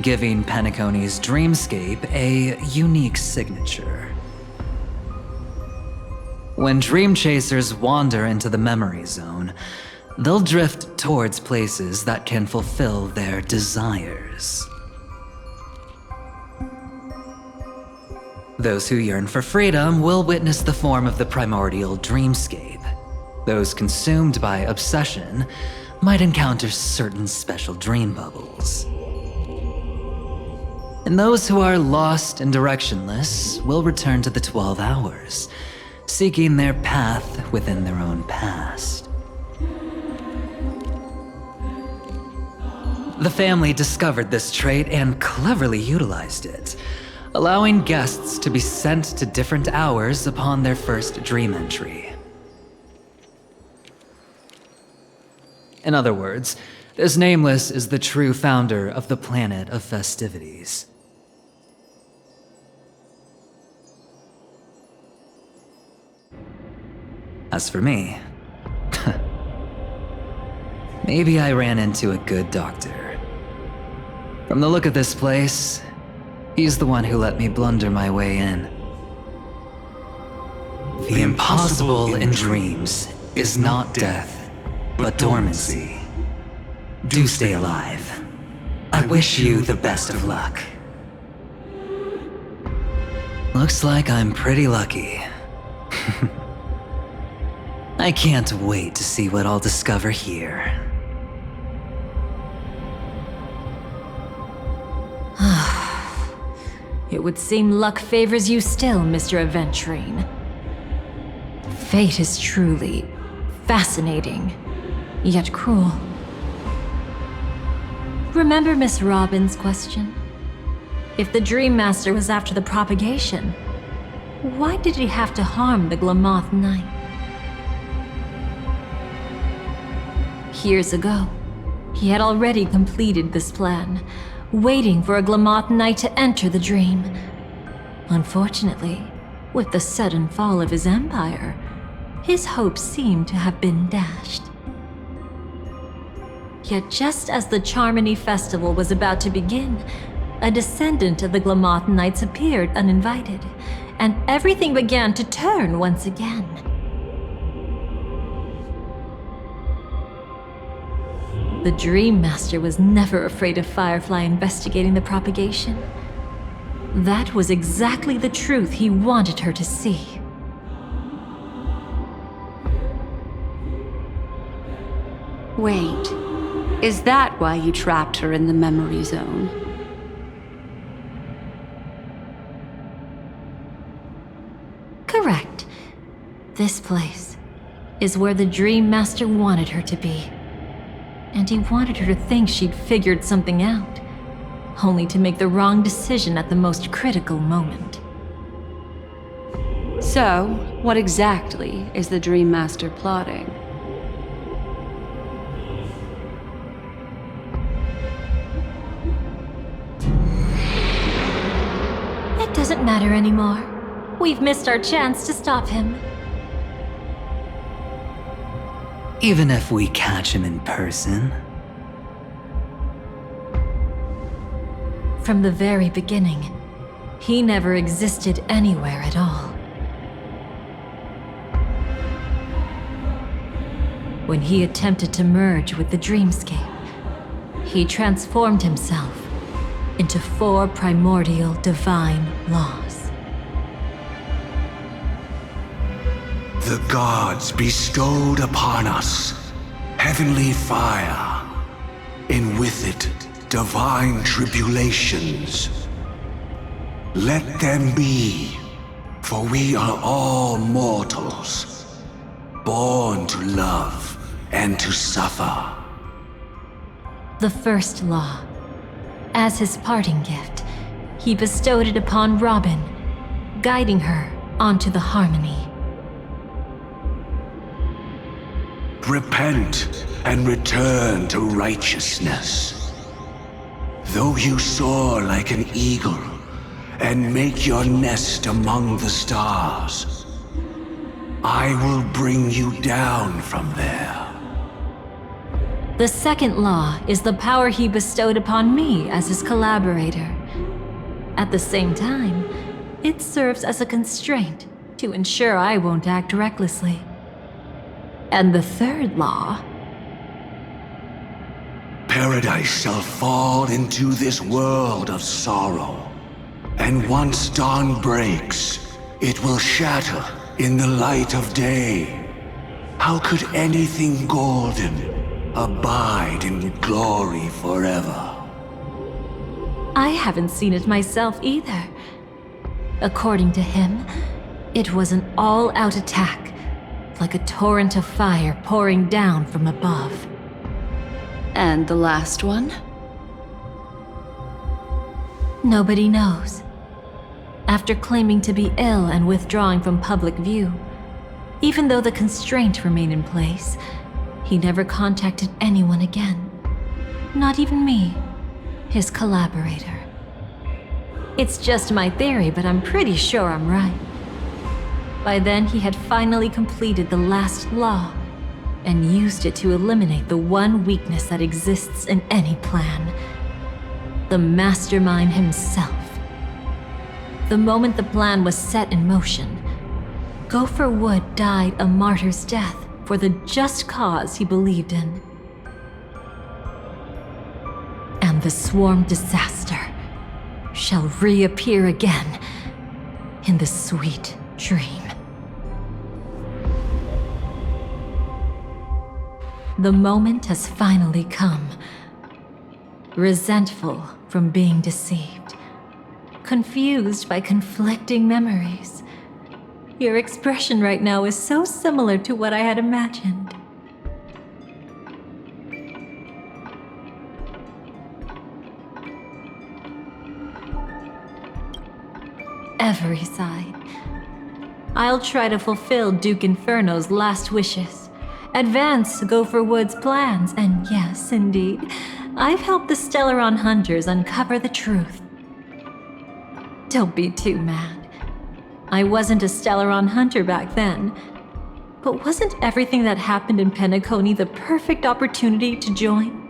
giving Penacony's dreamscape a unique signature. When dream chasers wander into the memory zone, they'll drift towards places that can fulfill their desires. Those who yearn for freedom will witness the form of the primordial dreamscape. Those consumed by obsession might encounter certain special dream bubbles. And those who are lost and directionless will return to the 12 hours, seeking their path within their own past. The family discovered this trait and cleverly utilized it, allowing guests to be sent to different hours upon their first dream entry. In other words, this Nameless is the true founder of the planet of festivities. As for me, maybe I ran into a good doctor. From the look of this place, he's the one who let me blunder my way in. The impossible in dreams is not death, but dormancy. Do stay alive. I wish you the best of luck. Looks like I'm pretty lucky. I can't wait to see what I'll discover here. It would seem luck favors you still, Mr. Aventurine. Fate is truly fascinating, yet cruel. Remember Miss Robin's question? If the Dream Master was after the propagation, why did he have to harm the Glamoth Knight? Years ago, he had already completed this plan, waiting for a Glamoth Knight to enter the dream. Unfortunately, with the sudden fall of his empire, his hopes seemed to have been dashed. Yet just as the Charmony Festival was about to begin, a descendant of the Glamoth Knights appeared uninvited, and everything began to turn once again. The Dream Master was never afraid of Firefly investigating the propagation. That was exactly the truth he wanted her to see. Wait, is that why you trapped her in the memory zone? Correct. This place is where the Dream Master wanted her to be. And he wanted her to think she'd figured something out, only to make the wrong decision at the most critical moment. So, what exactly is the Dream Master plotting? It doesn't matter anymore. We've missed our chance to stop him. Even if we catch him in person. From the very beginning, he never existed anywhere at all. When he attempted to merge with the dreamscape, he transformed himself into 4 primordial divine laws. The gods bestowed upon us heavenly fire, and with it divine tribulations. Let them be, for we are all mortals, born to love and to suffer. The first law. As his parting gift, he bestowed it upon Robin, guiding her onto the harmony. Repent and return to righteousness. Though you soar like an eagle and make your nest among the stars, I will bring you down from there. The second law is the power he bestowed upon me as his collaborator. At the same time, it serves as a constraint to ensure I won't act recklessly. And the third law... Paradise shall fall into this world of sorrow, and once dawn breaks, it will shatter in the light of day. How could anything golden abide in glory forever? I haven't seen it myself either. According to him, it was an all-out attack, like a torrent of fire pouring down from above. And the last one? Nobody knows. After claiming to be ill and withdrawing from public view, even though the constraint remained in place, he never contacted anyone again. Not even me, his collaborator. It's just my theory, but I'm pretty sure I'm right. By then, he had finally completed the last law, and used it to eliminate the one weakness that exists in any plan. The mastermind himself. The moment the plan was set in motion, Gopher Wood died a martyr's death for the just cause he believed in. And the swarm disaster shall reappear again in the sweet dream. The moment has finally come. Resentful from being deceived. Confused by conflicting memories. Your expression right now is so similar to what I had imagined. Every side. I'll try to fulfill Duke Inferno's last wishes. Advance Gopher Wood's plans, and yes, indeed, I've helped the Stellaron hunters uncover the truth. Don't be too mad. I wasn't a Stellaron hunter back then, but wasn't everything that happened in Penacony the perfect opportunity to join?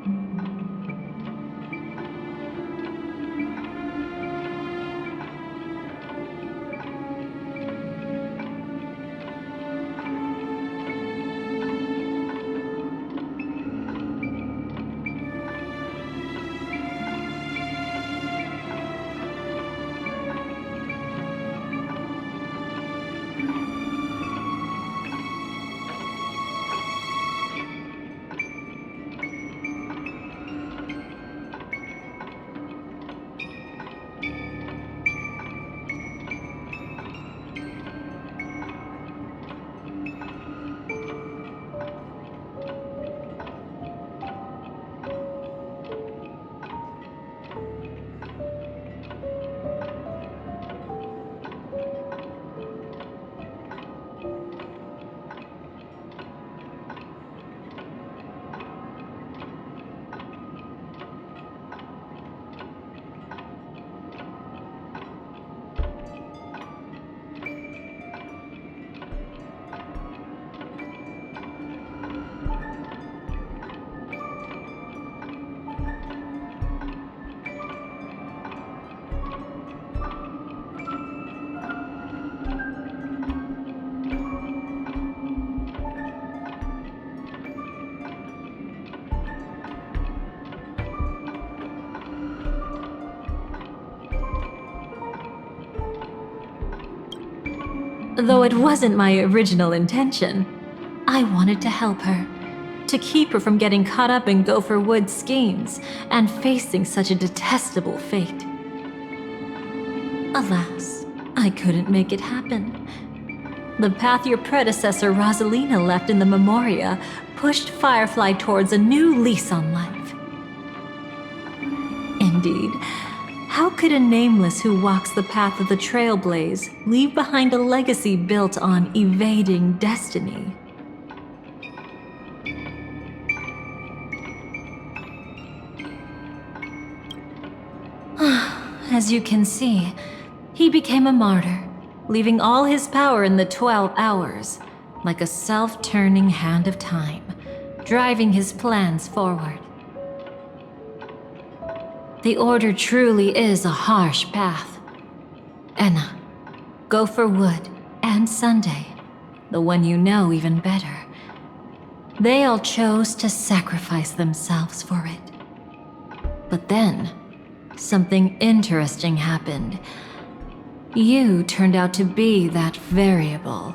Though it wasn't my original intention, I wanted to help her, to keep her from getting caught up in Gopher Wood's schemes and facing such a detestable fate. Alas, I couldn't make it happen. The path your predecessor Rosalina left in the Memoria pushed Firefly towards a new lease on life. Indeed, how could a nameless who walks the path of the Trailblaze leave behind a legacy built on evading destiny? As you can see, he became a martyr, leaving all his power in the 12 hours, like a self-turning hand of time, driving his plans forward. The Order truly is a harsh path. Enna, Gopher Wood, and Sunday, the one you know even better, they all chose to sacrifice themselves for it. But then, something interesting happened. You turned out to be that variable.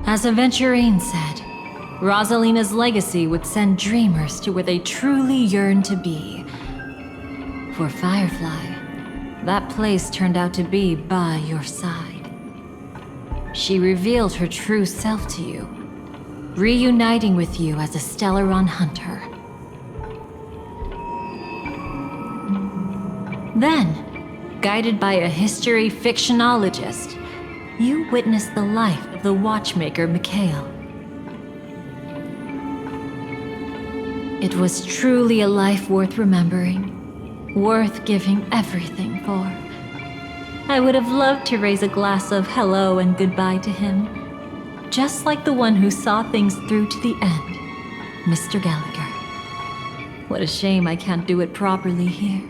As Aventurine said, Rosalina's legacy would send dreamers to where they truly yearn to be. For Firefly, that place turned out to be by your side. She revealed her true self to you, reuniting with you as a Stellaron hunter. Then, guided by a history fictionologist, you witnessed the life of the watchmaker Mikhail. It was truly a life worth remembering, worth giving everything for. I would have loved to raise a glass of hello and goodbye to him, just like the one who saw things through to the end, Mr. Gallagher. What a shame I can't do it properly here.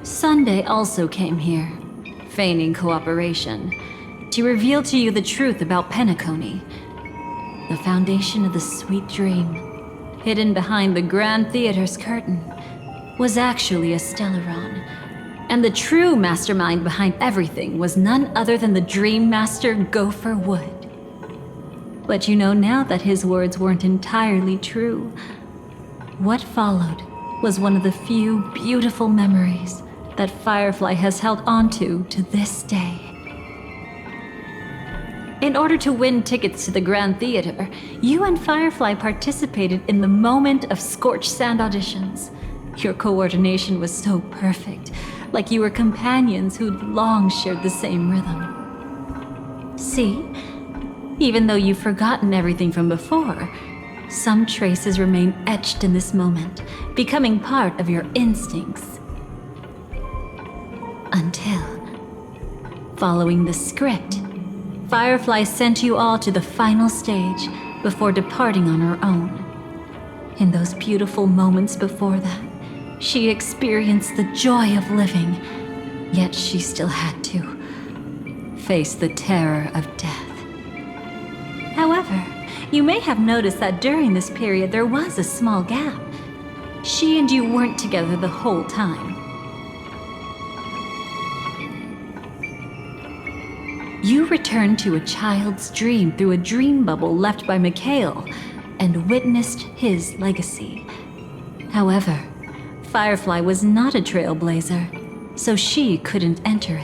Sunday also came here, feigning cooperation, to reveal to you the truth about Penacony, the foundation of the sweet dream, hidden behind the Grand Theater's curtain, was actually a Stellaron, and the true mastermind behind everything was none other than the Dream Master Gopher Wood. But you know now that his words weren't entirely true. What followed was one of the few beautiful memories that Firefly has held onto to this day. In order to win tickets to the Grand Theater, you and Firefly participated in the moment of scorched sand auditions. Your coordination was so perfect, like you were companions who'd long shared the same rhythm. See? Even though you've forgotten everything from before, some traces remain etched in this moment, becoming part of your instincts. Until, following the script, Firefly sent you all to the final stage before departing on her own. In those beautiful moments before that, she experienced the joy of living, yet she still had to face the terror of death. However, you may have noticed that during this period there was a small gap. She and you weren't together the whole time. You returned to a child's dream through a dream bubble left by Mikhail and witnessed his legacy. However, Firefly was not a trailblazer, so she couldn't enter it.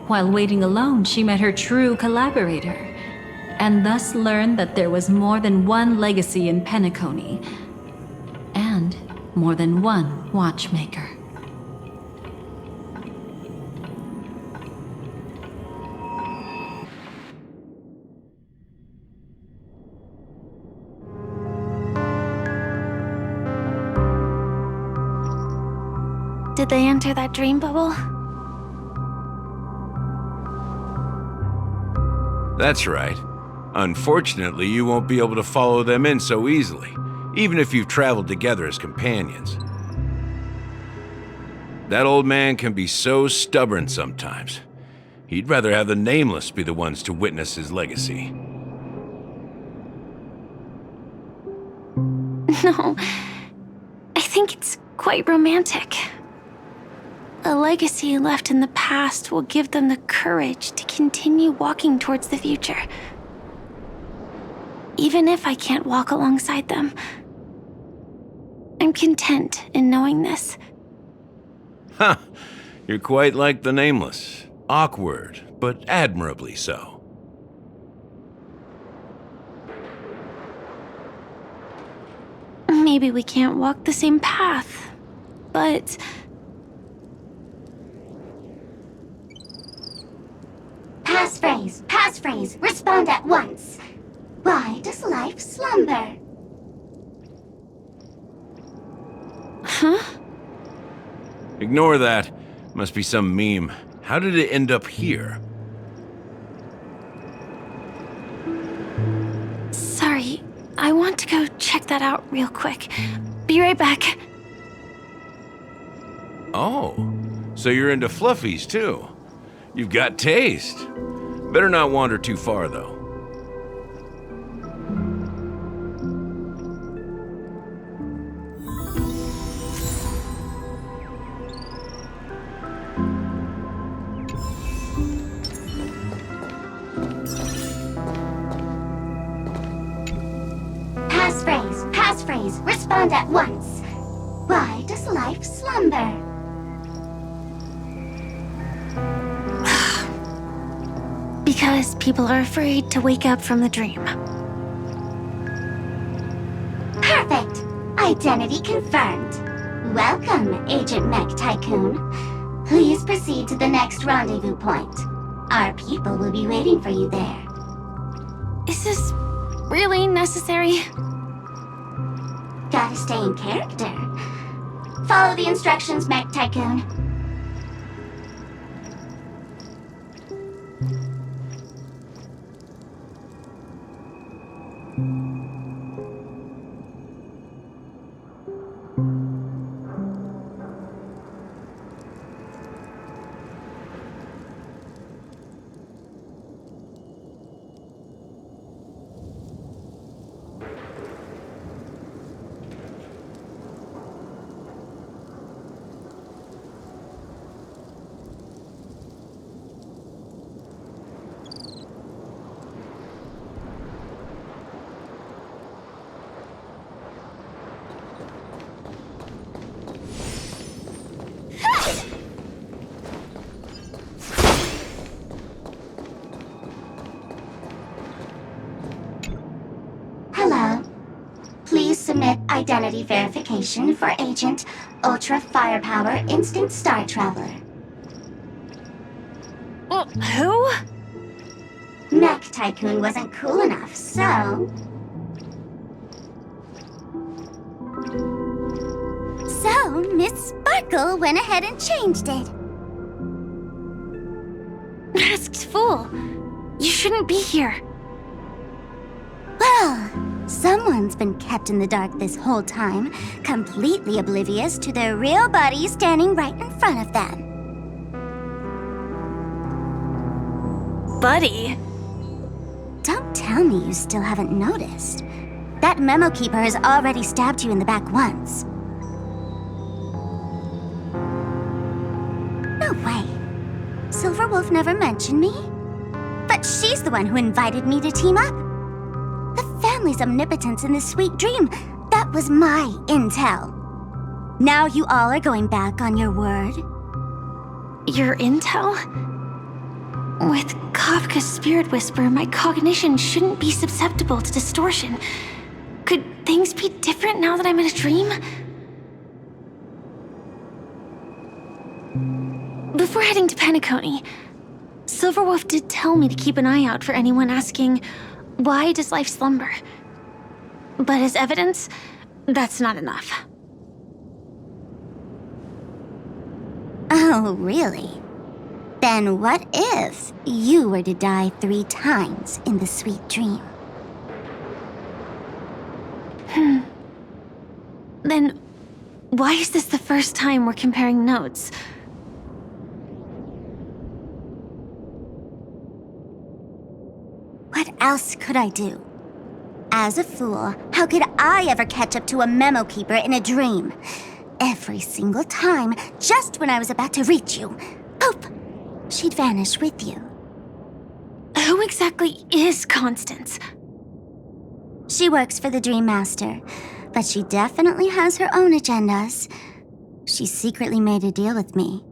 While waiting alone, she met her true collaborator, and thus learned that there was more than one legacy in Penacony, and more than one watchmaker. Did they enter that dream bubble? That's right. Unfortunately, you won't be able to follow them in so easily, even if you've traveled together as companions. That old man can be so stubborn sometimes. He'd rather have the Nameless be the ones to witness his legacy. No, I think it's quite romantic. a legacy left in the past will give them the courage to continue walking towards the future. Even if I can't walk alongside them, I'm content in knowing this. Huh. You're quite like the Nameless. Awkward, but admirably so. Maybe we can't walk the same path, but... Passphrase, respond at once. Why does life slumber? Huh? Ignore that. Must be some meme. How did it end up here? Sorry, I want to go check that out real quick. Be right back. Oh, so you're into fluffies too. You've got taste. Better not wander too far though. Passphrase, respond at once. Why does life slumber? Because people are afraid to wake up from the dream. Perfect! Identity confirmed. Welcome, Agent Mech Tycoon. Please proceed to the next rendezvous point. Our people will be waiting for you there. Is this really necessary? Gotta stay in character. Follow the instructions, Mech Tycoon. Hello. Please submit identity verification for Agent Ultra Firepower Instant Star Traveler. Who? Mech Tycoon wasn't cool enough, so... So, Miss Sparkle went ahead and changed it. Masked fool. You shouldn't be here. Well, someone's been kept in the dark this whole time, completely oblivious to their real body standing right in front of them. Buddy? Don't tell me you still haven't noticed. That memo keeper has already stabbed you in the back once. No way. Silverwolf never mentioned me. But she's the one who invited me to team up. The family's omnipotence in this sweet dream, that was my intel. Now you all are going back on your word? Your intel? With Kafka's spirit whisper, my cognition shouldn't be susceptible to distortion. Could things be different now that I'm in a dream? Before heading to Penacony, Silverwolf did tell me to keep an eye out for anyone asking, why does life slumber? But as evidence, that's not enough. Oh, really? Then what if you were to die 3 times in the sweet dream? Then why is this the first time we're comparing notes? What else could I do? As a fool, how could I ever catch up to a memo keeper in a dream? every single time, just when I was about to reach you, poof, she'd vanish with you. Who exactly is Constance? She works for the Dream Master, but she definitely has her own agendas. She secretly made a deal with me.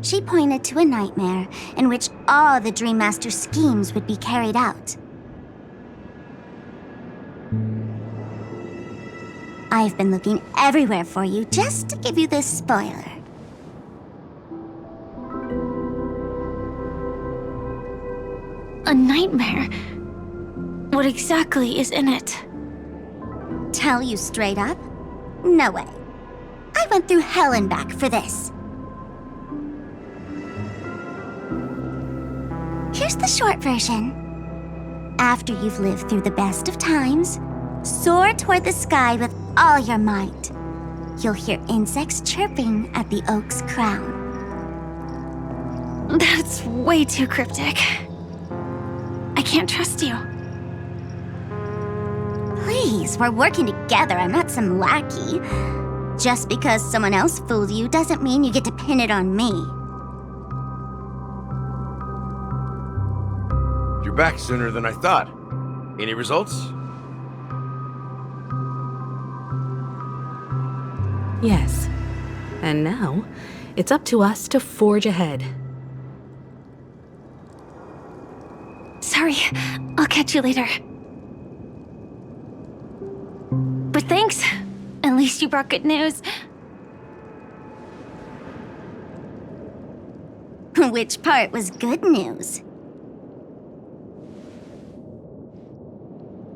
She pointed to a nightmare in which all the Dream Master schemes would be carried out. I've been looking everywhere for you just to give you this spoiler. A nightmare? What exactly is in it? Tell you straight up? No way. I went through hell and back for this. Here's the short version. After you've lived through the best of times, soar toward the sky with all your might. You'll hear insects chirping at the oak's crown. That's way too cryptic. I can't trust you. Please, we're working together. I'm not some lackey. Just because someone else fooled you doesn't mean you get to pin it on me. You're back sooner than I thought. Any results? Yes. And now, it's up to us to forge ahead. Sorry, I'll catch you later. But thanks. At least you brought good news. Which part was good news?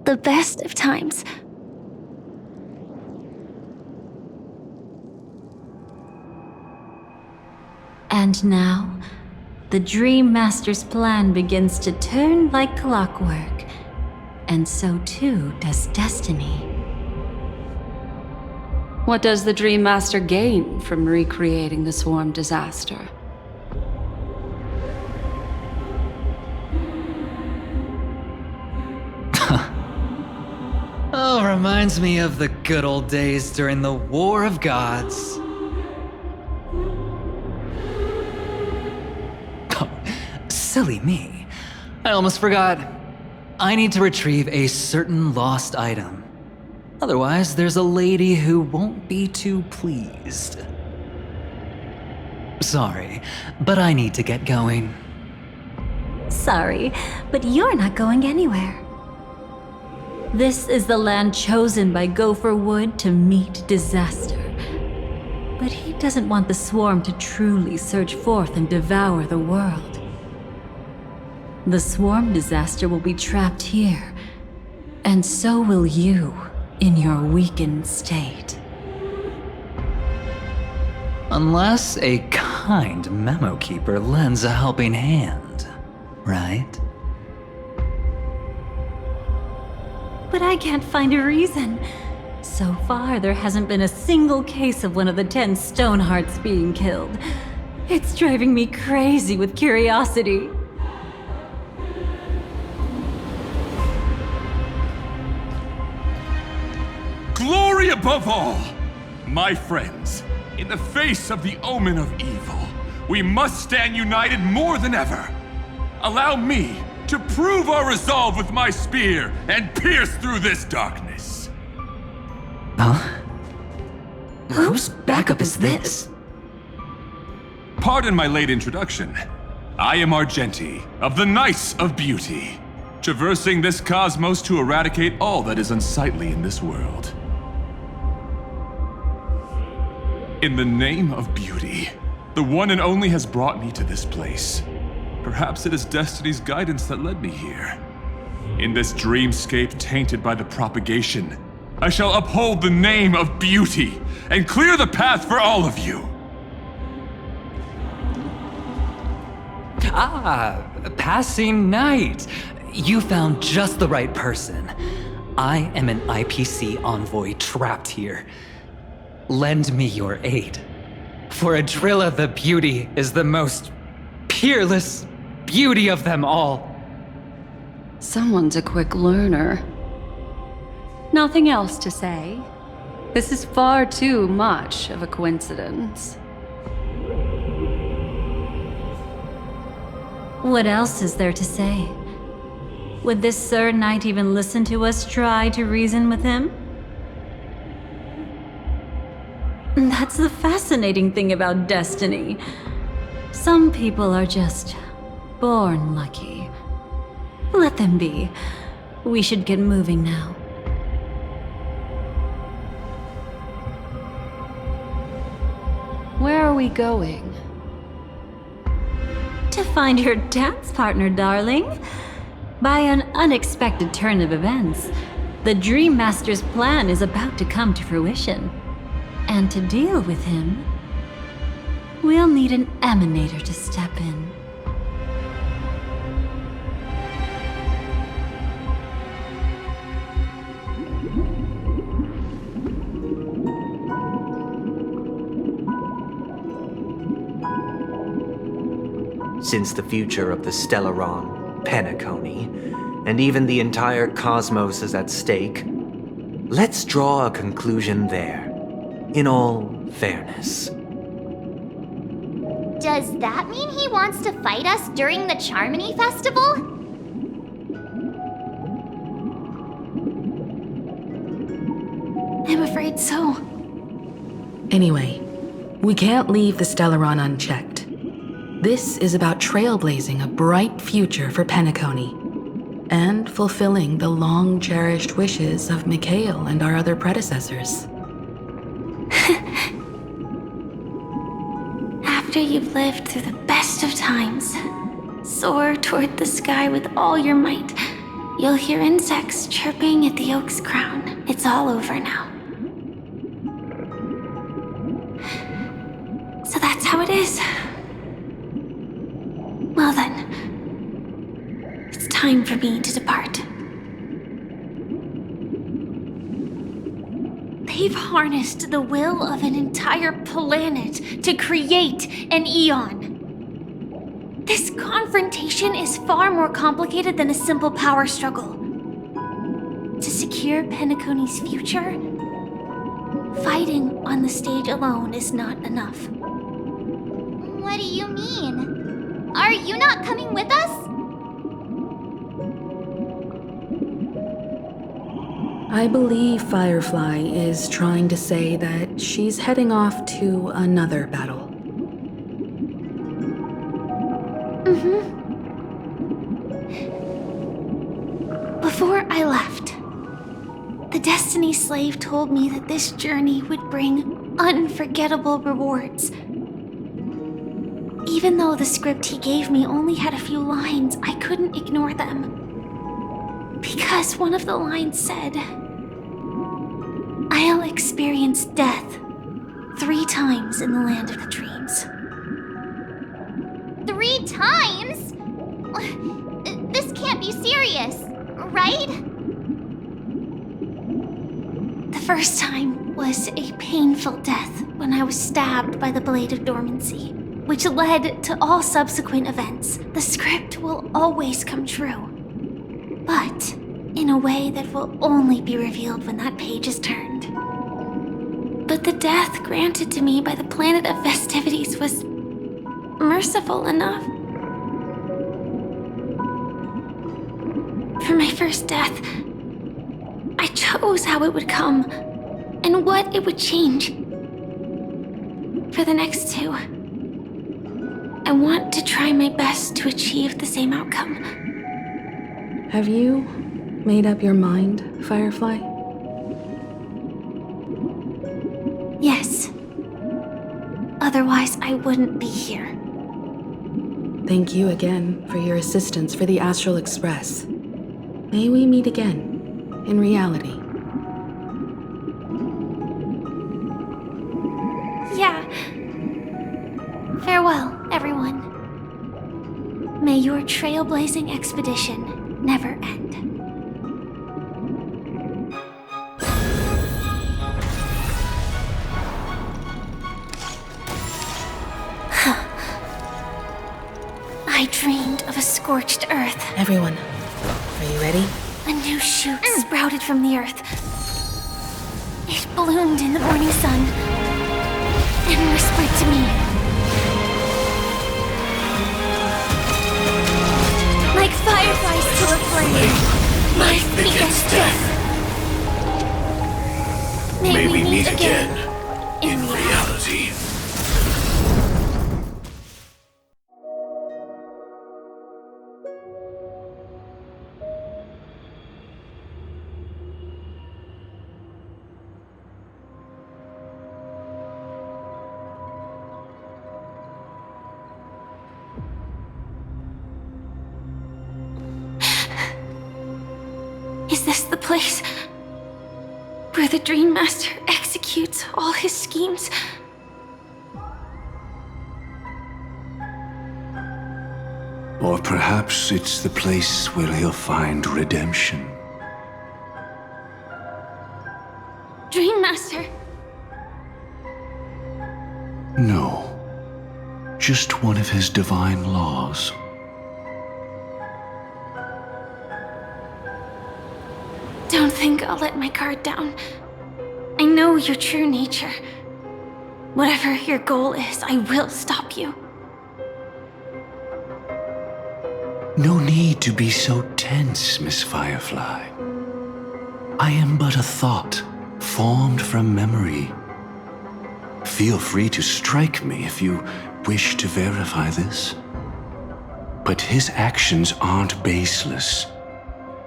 The best of times. And now, the Dream Master's plan begins to turn like clockwork, and so too does destiny. What does the Dream Master gain from recreating the swarm disaster? Oh, reminds me of the good old days during the War of Gods. Oh, silly me. I almost forgot. I need to retrieve a certain lost item. Otherwise, there's a lady who won't be too pleased. Sorry, but I need to get going. Sorry, but you're not going anywhere. This is the land chosen by Gopher Wood to meet disaster. But he doesn't want the swarm to truly surge forth and devour the world. The swarm disaster will be trapped here, and so will you in your weakened state. Unless a kind memo keeper lends a helping hand, right? But I can't find a reason. So far, there hasn't been a single case of one of the 10 Stonehearts being killed. It's driving me crazy with curiosity. Glory above all! My friends, in the face of the omen of evil, we must stand united more than ever. Allow me to prove our resolve with my spear and pierce through this darkness. Huh? Whose backup is this? Pardon my late introduction. I am Argenti, of the Knights of Beauty, traversing this cosmos to eradicate all that is unsightly in this world. In the name of beauty, the one and only has brought me to this place. Perhaps it is destiny's guidance that led me here. In this dreamscape tainted by the propagation, I shall uphold the name of beauty and clear the path for all of you. Ah, passing knight. You found just the right person. I am an IPC envoy trapped here. Lend me your aid. For Adrilla the Beauty is the most peerless beauty of them all. Someone's a quick learner. Nothing else to say. This is far too much of a coincidence. What else is there to say? Would this Sir Knight even listen to us try to reason with him? That's the fascinating thing about destiny. Some people are just born lucky. Let them be. We should get moving now. Where are we going? To find your dance partner, darling. By an unexpected turn of events, the Dream Master's plan is about to come to fruition. And to deal with him, we'll need an emanator to step in. Since the future of the Stellaron, Penacony, and even the entire cosmos is at stake, let's draw a conclusion there, in all fairness. Does that mean he wants to fight us during the Charmony Festival? I'm afraid so. Anyway, we can't leave the Stellaron unchecked. This is about trailblazing a bright future for Penacony, and fulfilling the long-cherished wishes of Mikhail and our other predecessors. After you've lived through the best of times, soar toward the sky with all your might. You'll hear insects chirping at the oak's crown. It's all over now. So that's how it is. Well then, it's time for me to depart. They've harnessed the will of an entire planet to create an Eon. This confrontation is far more complicated than a simple power struggle. To secure Penacony's future, fighting on the stage alone is not enough. What do you mean? Are you not coming with us? I believe Firefly is trying to say that she's heading off to another battle. Before I left, the Destiny Slave told me that this journey would bring unforgettable rewards. Even though the script he gave me only had a few lines, I couldn't ignore them. Because one of the lines said, "I'll experience death 3 times in the land of the dreams." 3 times? This can't be serious, right? The first time was a painful death when I was stabbed by the Blade of Dormancy, which led to all subsequent events. The script will always come true, but in a way that will only be revealed when that page is turned. But the death granted to me by the planet of festivities was merciful enough. For my first death, I chose how it would come and what it would change. For the next 2, I want to try my best to achieve the same outcome. Have you made up your mind, Firefly? Yes. Otherwise, I wouldn't be here. Thank you again for your assistance for the Astral Express. May we meet again, in reality. Yeah. Farewell, everyone. May your trailblazing expedition never end. I dreamed of a scorched earth. Everyone, are you ready? A new shoot sprouted from the earth. It bloomed in the morning sun and whispered to me. Like fireflies to a flame, life begets death. May we meet again in reality. Is this the place where the Dream Master executes all his schemes? Or perhaps it's the place where he'll find redemption. Dream Master? No. Just one of his divine laws. Don't think I'll let my guard down. I know your true nature. Whatever your goal is, I will stop you. No need to be so tense, Miss Firefly. I am but a thought, formed from memory. Feel free to strike me if you wish to verify this. But his actions aren't baseless.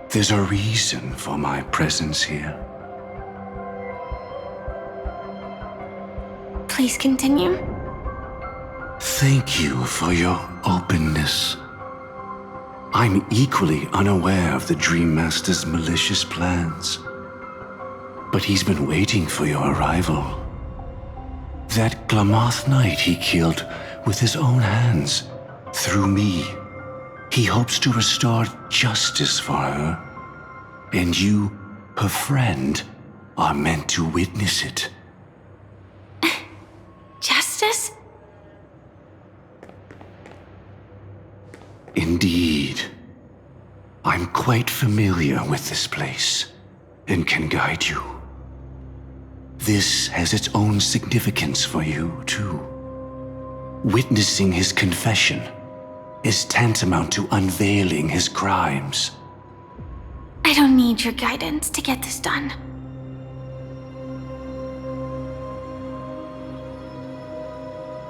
There's a reason for my presence here. Please continue. Thank you for your openness. I'm equally unaware of the Dream Master's malicious plans. But he's been waiting for your arrival. That Glamoth Knight he killed with his own hands, through me. He hopes to restore justice for her. And you, her friend, are meant to witness it. Justice? Indeed. I'm quite familiar with this place, and can guide you. This has its own significance for you, too. Witnessing his confession is tantamount to unveiling his crimes. I don't need your guidance to get this done.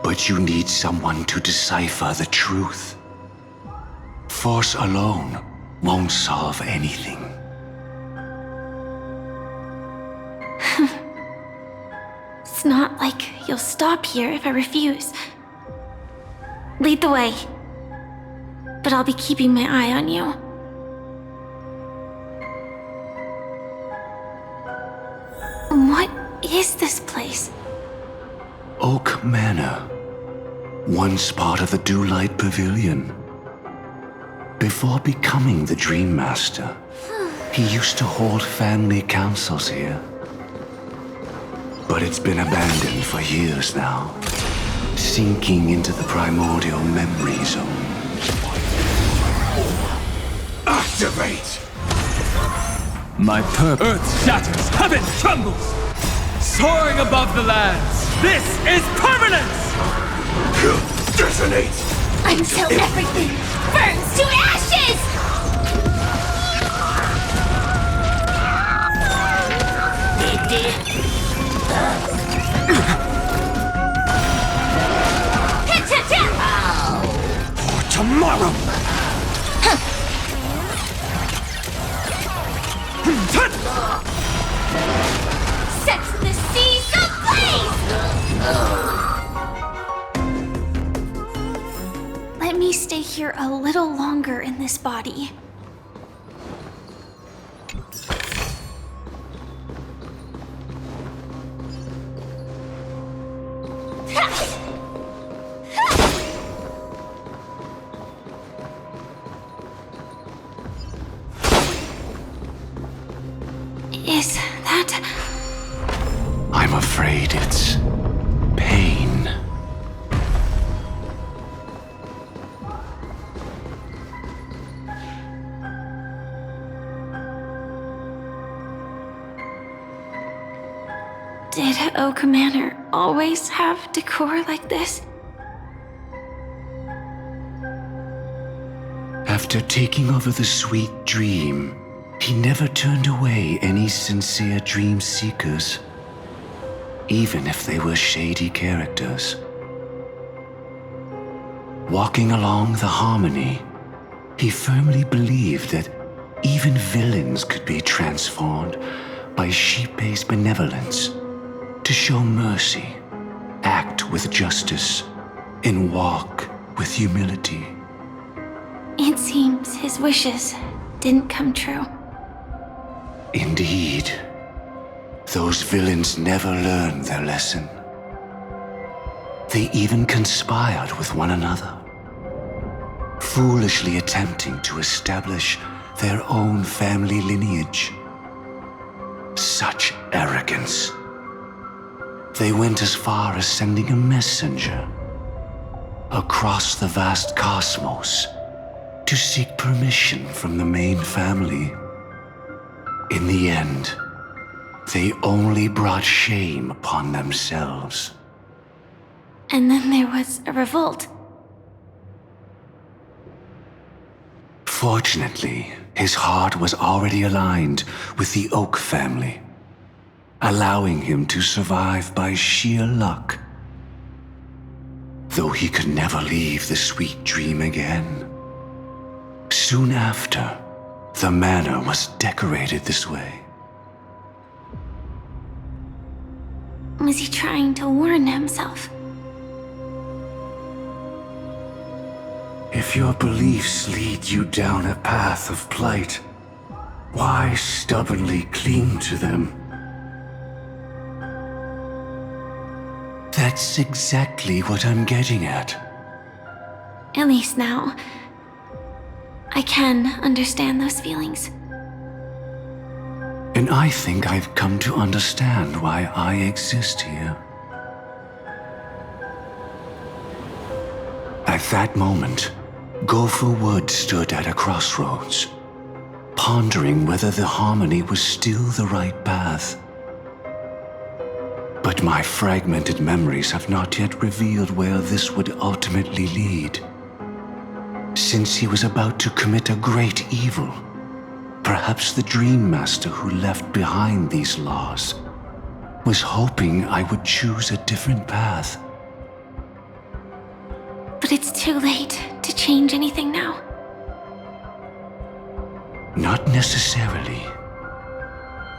But you need someone to decipher the truth. Force alone won't solve anything. It's not like you'll stop here if I refuse. Lead the way. But I'll be keeping my eye on you. What is this place? Oak Manor. Once part of the Dewlight Pavilion. Before becoming the Dream Master, he used to hold family councils here. But it's been abandoned for years now, sinking into the primordial memory zone. Activate! My purpose. Earth shatters, heaven trembles! Soaring above the lands, this is permanence! Detonate! Until everything burns to ashes! For tomorrow! Sets the seas ablaze! Let me stay here a little longer in this body. Is that... I'm afraid it's pain. Did Oak Manor always have decor like this? After taking over the sweet dream, he never turned away any sincere dream seekers, even if they were shady characters. Walking along the harmony, he firmly believed that even villains could be transformed by Xipe's benevolence to show mercy, act with justice, and walk with humility. It seems his wishes didn't come true. Indeed, those villains never learned their lesson. They even conspired with one another, foolishly attempting to establish their own family lineage. Such arrogance. They went as far as sending a messenger across the vast cosmos to seek permission from the main family. In the end, they only brought shame upon themselves. And then there was a revolt. Fortunately, his heart was already aligned with the Oak family, allowing him to survive by sheer luck. Though he could never leave the sweet dream again. Soon after, the manor was decorated this way. Was he trying to warn himself? If your beliefs lead you down a path of plight, why stubbornly cling to them? That's exactly what I'm getting at. At least now, I can understand those feelings. And I think I've come to understand why I exist here. At that moment, Gopher Wood stood at a crossroads, pondering whether the harmony was still the right path. But my fragmented memories have not yet revealed where this would ultimately lead. Since he was about to commit a great evil, perhaps the Dream Master who left behind these laws was hoping I would choose a different path. But it's too late to change anything now. Not necessarily.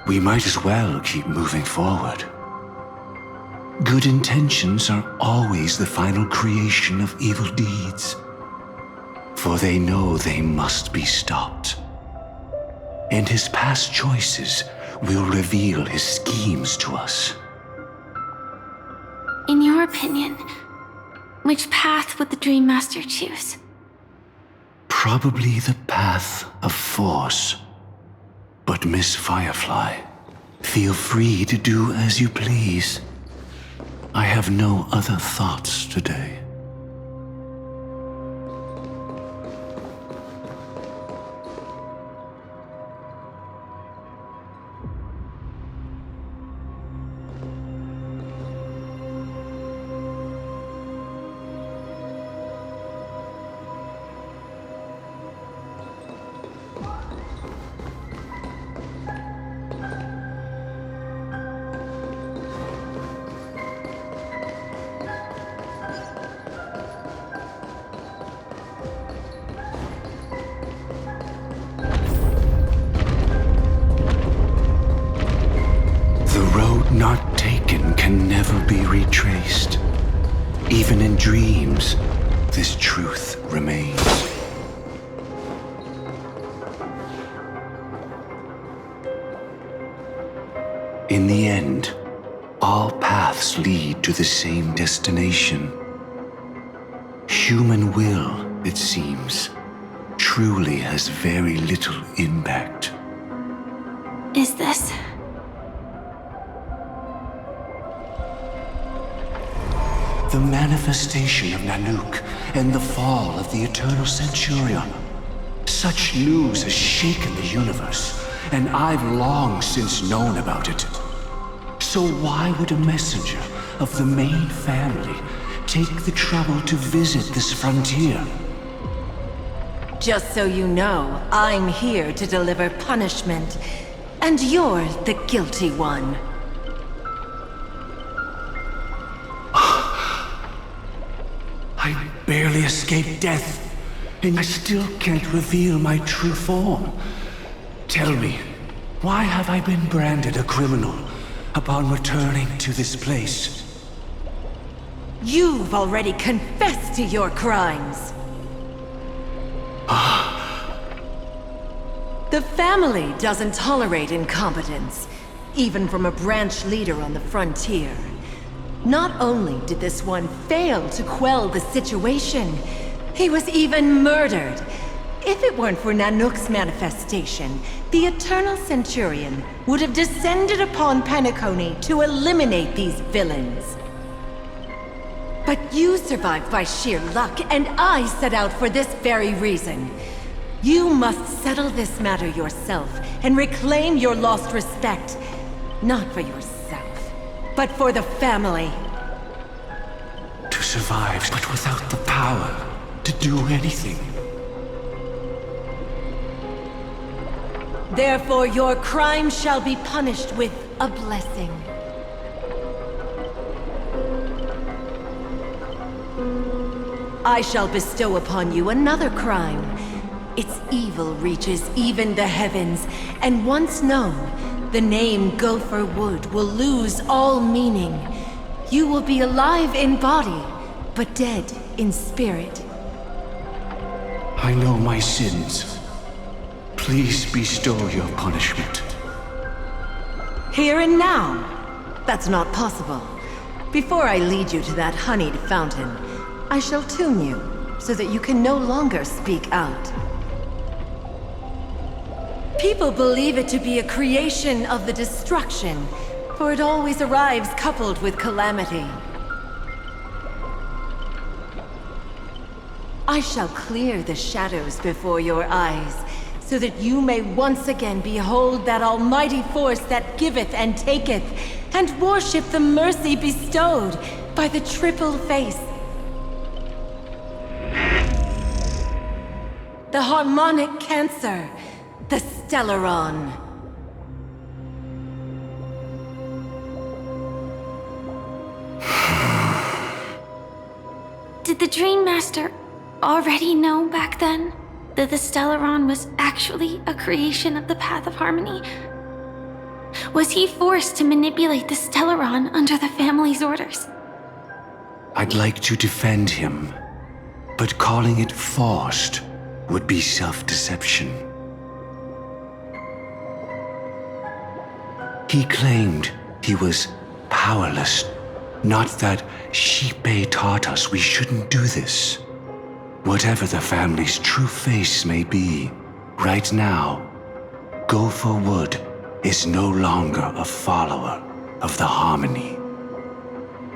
We might as well keep moving forward. Good intentions are always the final creation of evil deeds, for they know they must be stopped. And his past choices will reveal his schemes to us. In your opinion, which path would the Dream Master choose? Probably the path of force. But Miss Firefly, feel free to do as you please. I have no other thoughts today. Not taken can never be retraced. Even in dreams, this truth remains. In the end, all paths lead to the same destination. Human will, it seems, truly has very little impact. Is this? The manifestation of Nanook and the fall of the Eternal Centurion. Such news has shaken the universe, and I've long since known about it. So why would a messenger of the main family take the trouble to visit this frontier? Just so you know, I'm here to deliver punishment, and you're the guilty one. I barely escaped death, and I still can't reveal my true form. Tell me, why have I been branded a criminal upon returning to this place? You've already confessed to your crimes. The family doesn't tolerate incompetence, even from a branch leader on the frontier. Not only did this one fail to quell the situation, he was even murdered. If it weren't for Nanook's manifestation, the Eternal Centurion would have descended upon Penacony to eliminate these villains. But you survived by sheer luck, and I set out for this very reason. You must settle this matter yourself and reclaim your lost respect. Not for yourself, but for the family. To survive, but without the power to do anything. Therefore, your crime shall be punished with a blessing. I shall bestow upon you another crime. Its evil reaches even the heavens, and once known, the name Gopher Wood will lose all meaning. You will be alive in body, but dead in spirit. I know my sins. Please bestow your punishment. Here and now? That's not possible. Before I lead you to that honeyed fountain, I shall tune you so that you can no longer speak out. People believe it to be a creation of the destruction, for it always arrives coupled with calamity. I shall clear the shadows before your eyes, so that you may once again behold that almighty force that giveth and taketh, and worship the mercy bestowed by the triple face. The harmonic cancer, the Stellaron. Did the Dream Master already know back then that the Stellaron was actually a creation of the Path of Harmony? Was he forced to manipulate the Stellaron under the family's orders? I'd like to defend him, but calling it forced would be self-deception. He claimed he was powerless, not that Xipe taught us we shouldn't do this. Whatever the family's true face may be, right now, Gopher Wood is no longer a follower of the Harmony.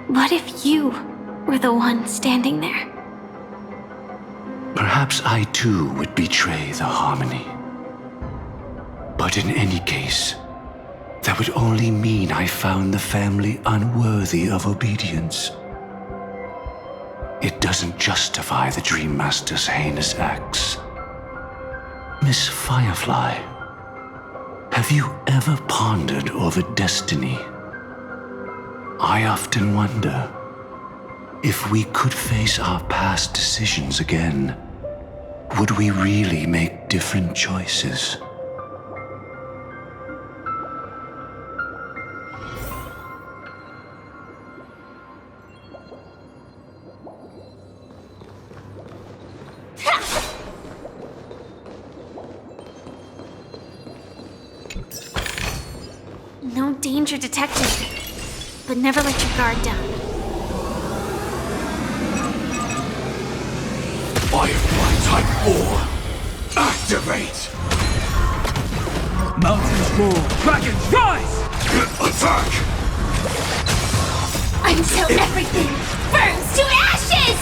What if you were the one standing there? Perhaps I too would betray the Harmony. But in any case, that would only mean I found the family unworthy of obedience. It doesn't justify the Dream Master's heinous acts. Miss Firefly, have you ever pondered over destiny? I often wonder if we could face our past decisions again, would we really make different choices? No danger detected, but never let your guard down. Firefly Type 4, activate! Mountains roar, dragons rise! Attack! Until everything burns to ashes!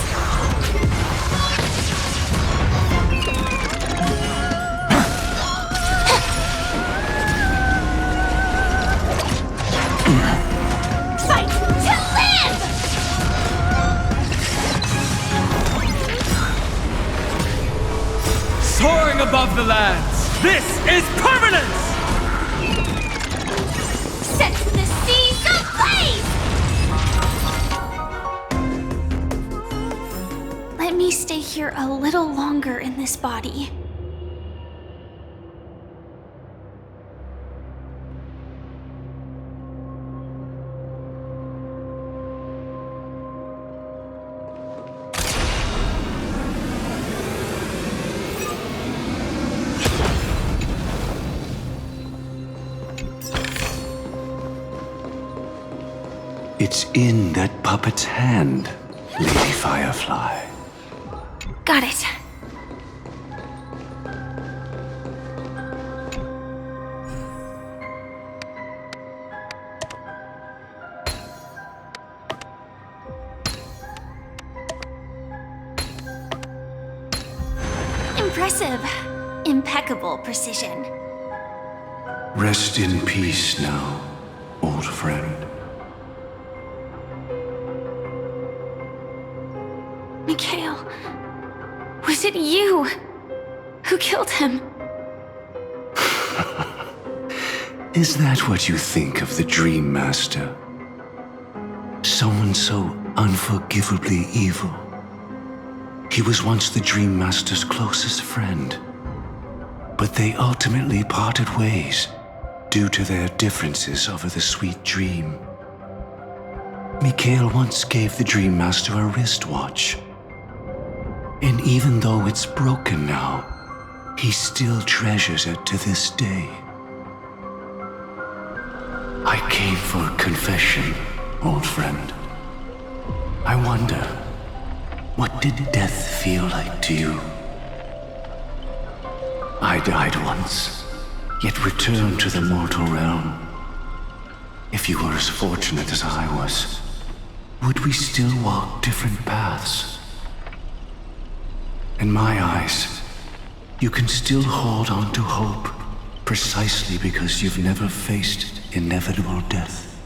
above the lands! This is permanence! Set the seas ablaze! Let me stay here a little longer in this body. It's in that puppet's hand, Lady Firefly. Got it. Impressive. Impeccable precision. Rest in peace now, old friend. Mikhail, was it you who killed him? Is that what you think of the Dream Master? Someone so unforgivably evil. He was once the Dream Master's closest friend, but they ultimately parted ways due to their differences over the sweet dream. Mikhail once gave the Dream Master a wristwatch. And even though it's broken now, he still treasures it to this day. I came for confession, old friend. I wonder, what did death feel like to you? I died once, yet returned to the mortal realm. If you were as fortunate as I was, would we still walk different paths? In my eyes, you can still hold on to hope precisely because you've never faced inevitable death.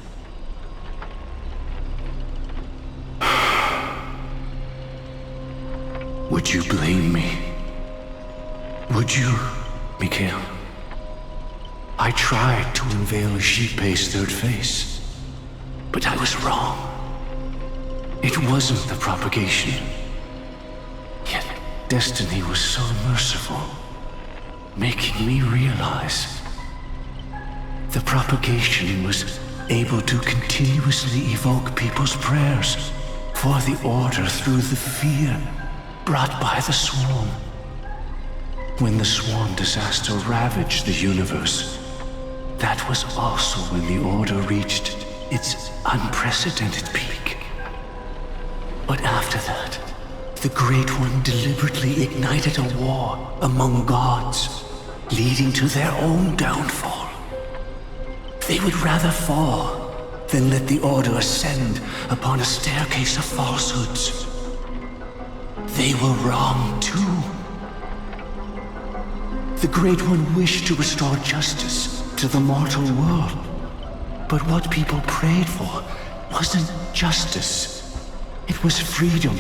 Would you blame me? Would you, Mikhail? I tried to unveil Xipei's third face, but I was wrong. It wasn't the propagation. Yet destiny was so merciful, making me realize the propagation was able to continuously evoke people's prayers for the order through the fear brought by the swarm. When the swarm disaster ravaged the universe, that was also when the order reached its unprecedented peak. But after that, the Great One deliberately ignited a war among gods, leading to their own downfall. They would rather fall than let the Order ascend upon a staircase of falsehoods. They were wrong too. The Great One wished to restore justice to the mortal world. But what people prayed for wasn't justice. It was freedom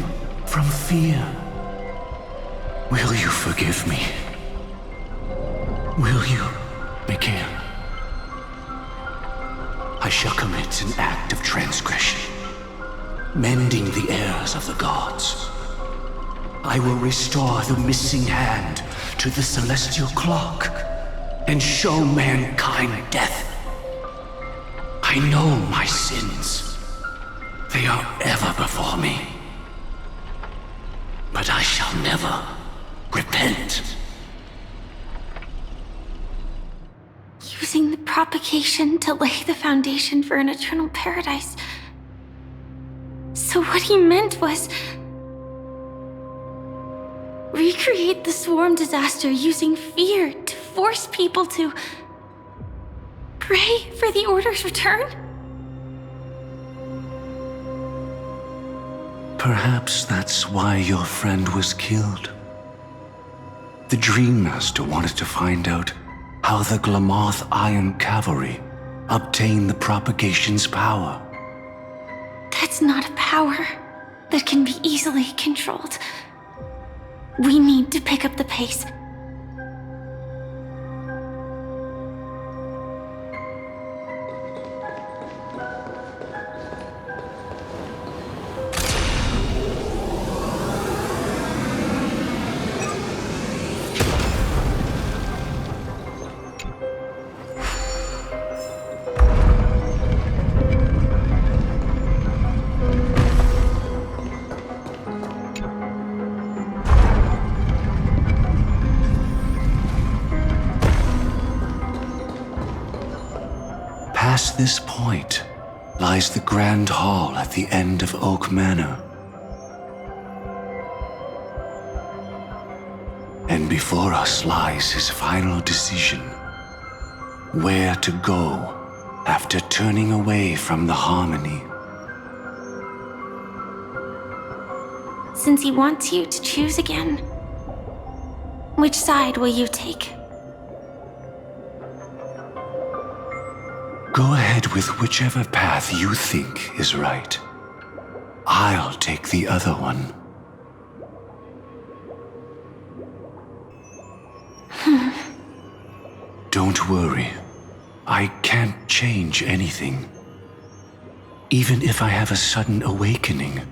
from fear. Will you forgive me? Will you, Mikhail? I shall commit an act of transgression, mending the errors of the gods. I will restore the missing hand to the celestial clock and show mankind death. I know my sins. They are ever before me. But I shall never repent. Using the propagation to lay the foundation for an eternal paradise. So what he meant was recreate the swarm disaster using fear to force people to pray for the Order's return? Perhaps that's why your friend was killed. The Dream Master wanted to find out how the Glamoth Iron Cavalry obtained the propagation's power. That's not a power that can be easily controlled. We need to pick up the pace. Past this point lies the Grand Hall at the end of Oak Manor. And before us lies his final decision. Where to go after turning away from the harmony. Since he wants you to choose again, which side will you take? Go ahead with whichever path you think is right. I'll take the other one. Don't worry. I can't change anything. Even if I have a sudden awakening,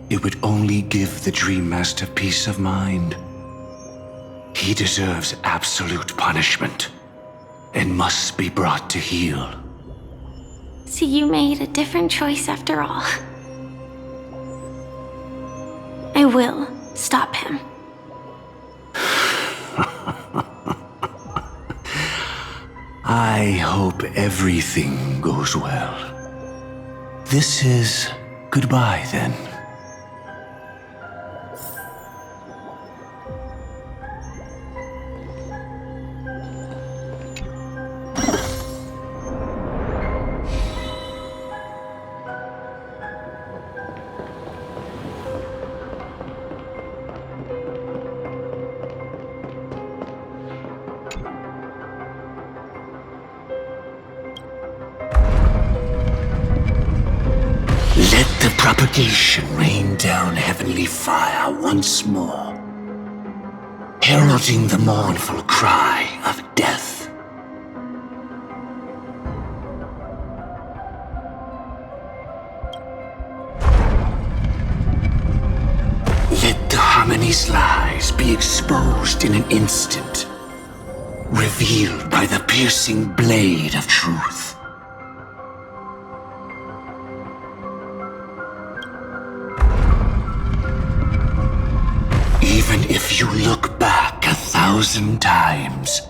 it would only give the Dream Master peace of mind. He deserves absolute punishment and must be brought to heel. So you made a different choice after all. I will stop him. I hope everything goes well. This is goodbye then. Let the propagation rain down heavenly fire once more, heralding the mournful cry of death. Let the harmony's lies be exposed in an instant, revealed by the piercing blade of truth. Even if you look back 1,000 times,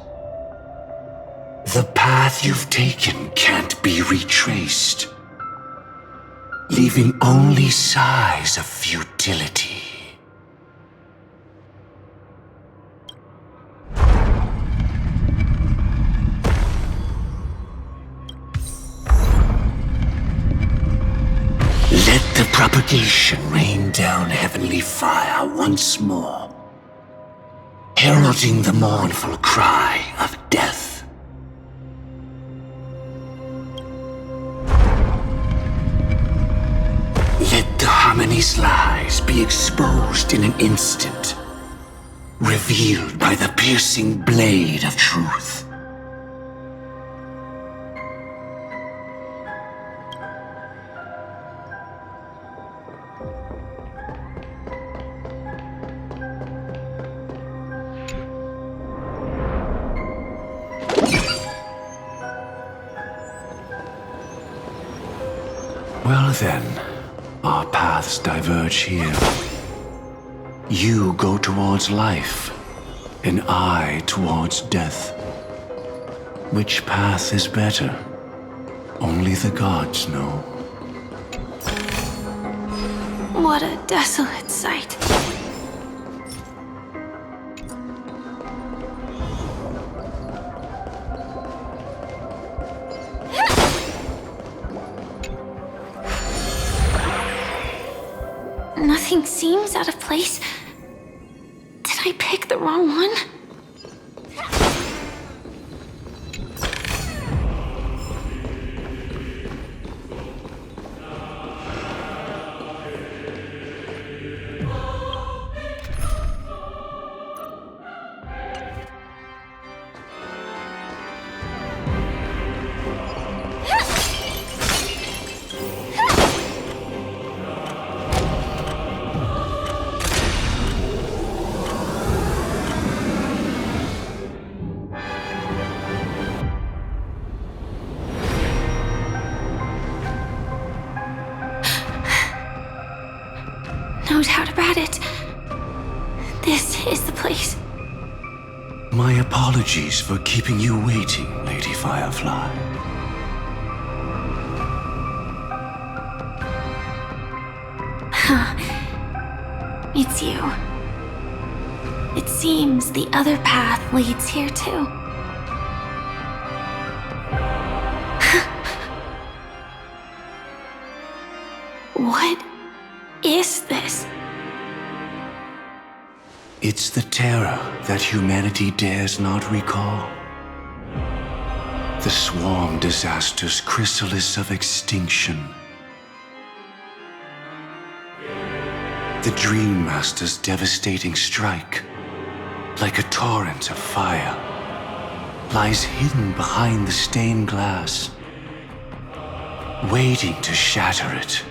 the path you've taken can't be retraced, leaving only sighs of futility. Let the propagation rain down heavenly fire once more, heralding the mournful cry of death. Let the harmony's lies be exposed in an instant, revealed by the piercing blade of truth. Well then, our paths diverge here. You go towards life, and I towards death. Which path is better? Only the gods know. What a desolate sight. Nothing seems out of place. Did I pick the wrong one? No doubt about it. This is the place. My apologies for keeping you waiting, Lady Firefly. It's you. It seems the other path leads here too. What is this? It's the terror that humanity dares not recall. The swarm disaster's chrysalis of extinction. The Dream Master's devastating strike, like a torrent of fire, lies hidden behind the stained glass, waiting to shatter it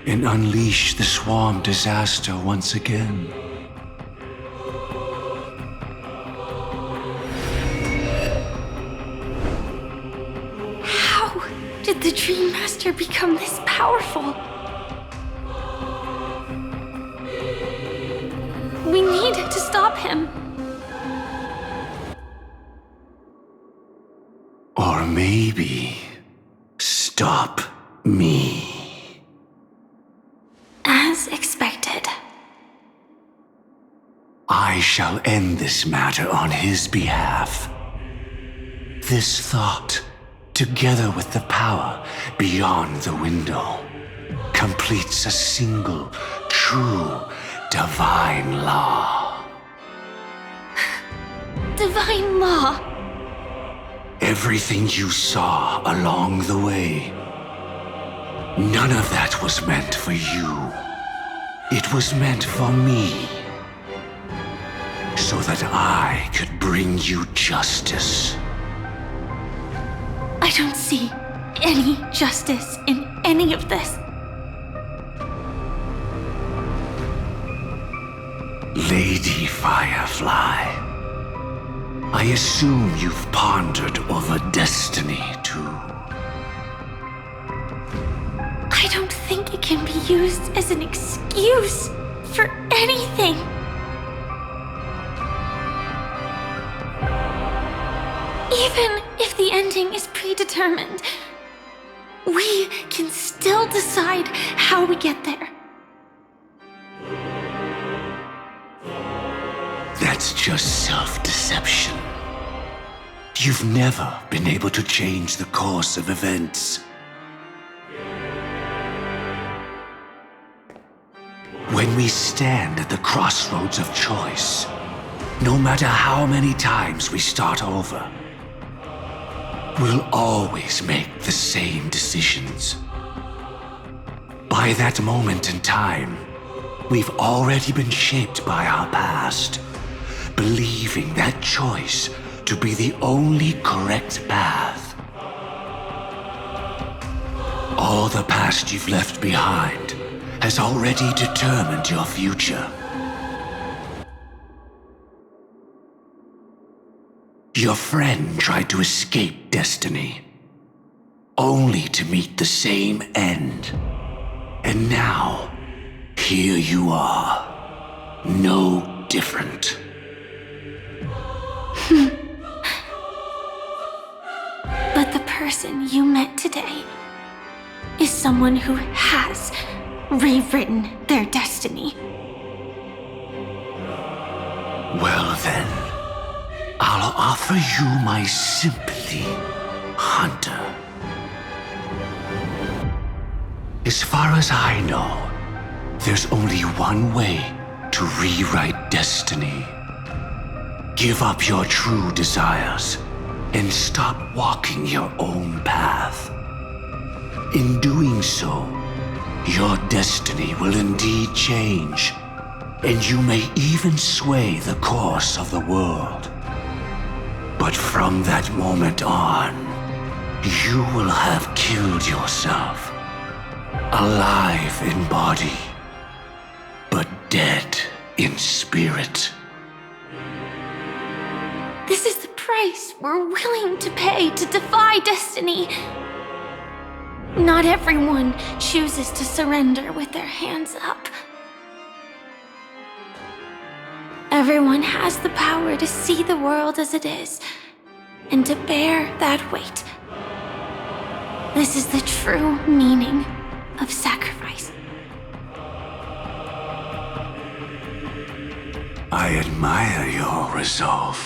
and unleash the swarm disaster once again. How did the Dream Master become this powerful? We need to stop him. Or maybe stop me. As expected. I shall end this matter on his behalf. This thought, together with the power beyond the window, completes a single, true, divine law. Divine law? Everything you saw along the way, none of that was meant for you. It was meant for me. So that I could bring you justice. I don't see any justice in any of this. Lady Firefly, I assume you've pondered over destiny too. I don't think it can be used as an excuse for anything. Even if the ending is predetermined, we can still decide how we get there. That's just self-deception. You've never been able to change the course of events. When we stand at the crossroads of choice, no matter how many times we start over, we'll always make the same decisions. By that moment in time, we've already been shaped by our past, believing that choice to be the only correct path. All the past you've left behind has already determined your future. Your friend tried to escape destiny, only to meet the same end. And now, here you are, no different. But the person you met today is someone who has rewritten their destiny. Well then, I'll offer you my sympathy, Hunter. As far as I know, there's only one way to rewrite destiny. Give up your true desires and stop walking your own path. In doing so, your destiny will indeed change, and you may even sway the course of the world. But from that moment on, you will have killed yourself, alive in body, but dead in spirit. This is the price we're willing to pay to defy destiny. Not everyone chooses to surrender with their hands up. Everyone has the power to see the world as it is, and to bear that weight. This is the true meaning of sacrifice. I admire your resolve.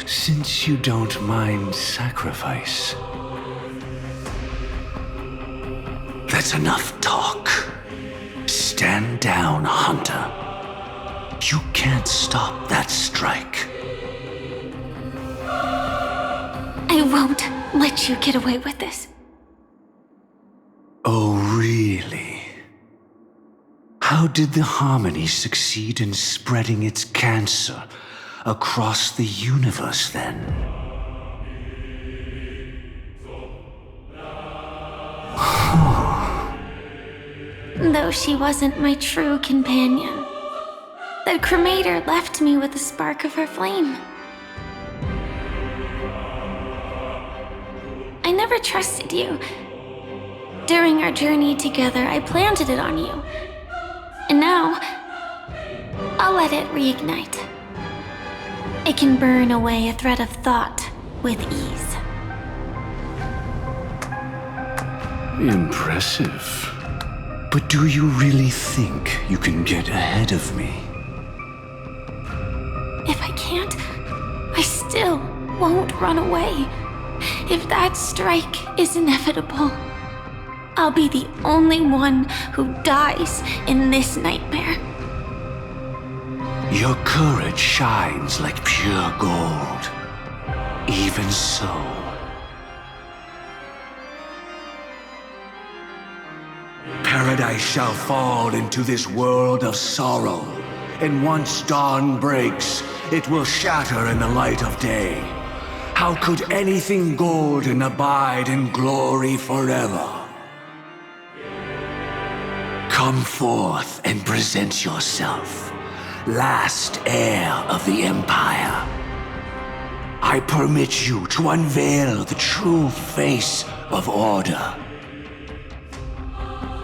Since you don't mind sacrifice. That's enough talk. Stand down, Hunter. You can't stop that strike. I won't let you get away with this. Oh, really? How did the Harmony succeed in spreading its cancer across the universe, then? Though she wasn't my true companion, that cremator left me with a spark of her flame. I never trusted you. During our journey together, I planted it on you. And now, I'll let it reignite. It can burn away a thread of thought with ease. Impressive. But do you really think you can get ahead of me? If I can't, I still won't run away. If that strike is inevitable, I'll be the only one who dies in this nightmare. Your courage shines like pure gold. Even so. Paradise shall fall into this world of sorrow, and once dawn breaks, it will shatter in the light of day. How could anything golden abide in glory forever? Come forth and present yourself, last heir of the Empire. I permit you to unveil the true face of order.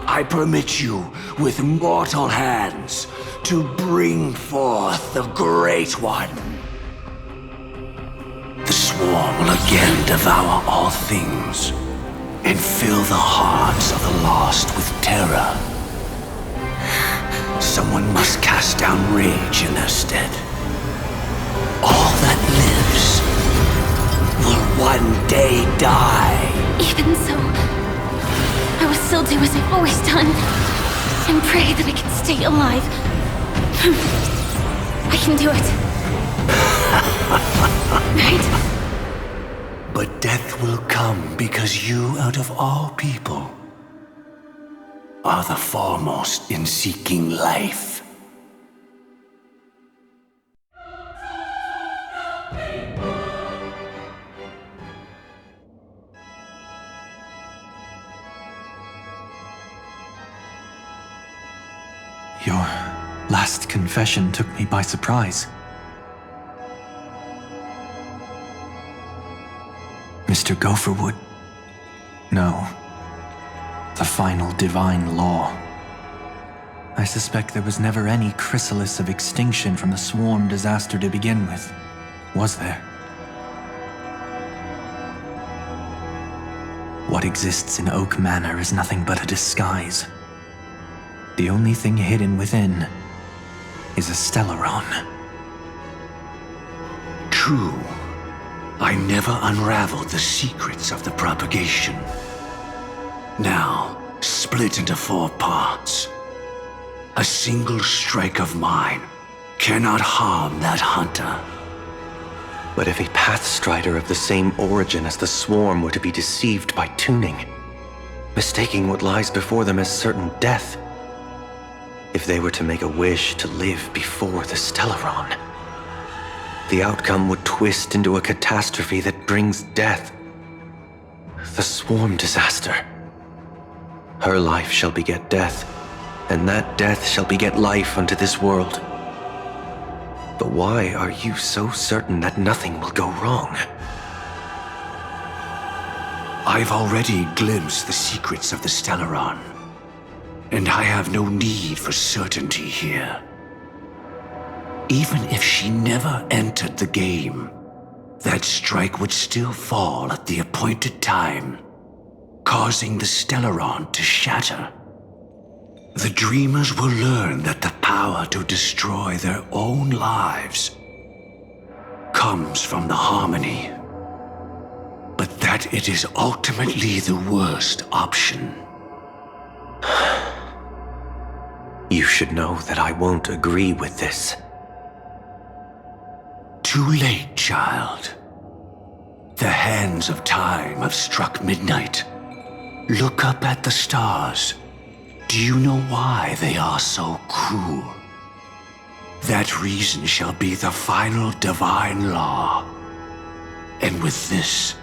I permit you, with mortal hands, to bring forth the Great One. The Swarm will again devour all things, and fill the hearts of the lost with terror. Someone must cast down rage in their stead. All that lives will one day die. Even so, I will still do as I've always done, and pray that I can stay alive. I can do it. Right? But death will come because you, out of all people, are the foremost in seeking life. Your last confession took me by surprise. Mr. Gopherwood. No. The final divine law. I suspect there was never any chrysalis of extinction from the swarm disaster to begin with, was there? What exists in Oak Manor is nothing but a disguise. The only thing hidden within is a Stellaron. True. I never unraveled the secrets of the propagation. Now, split into 4 parts. A single strike of mine cannot harm that hunter. But if a Pathstrider of the same origin as the Swarm were to be deceived by tuning, mistaking what lies before them as certain death, if they were to make a wish to live before the Stellaron, the outcome would twist into a catastrophe that brings death. The Swarm disaster. Her life shall beget death, and that death shall beget life unto this world. But why are you so certain that nothing will go wrong? I've already glimpsed the secrets of the Stellaron, and I have no need for certainty here. Even if she never entered the game, that strike would still fall at the appointed time, causing the Stellaron to shatter. The Dreamers will learn that the power to destroy their own lives comes from the harmony, but that it is ultimately the worst option. You should know that I won't agree with this. Too late, child. The hands of time have struck midnight. Look up at the stars. Do you know why they are so cruel? That reason shall be the final divine law. And with this,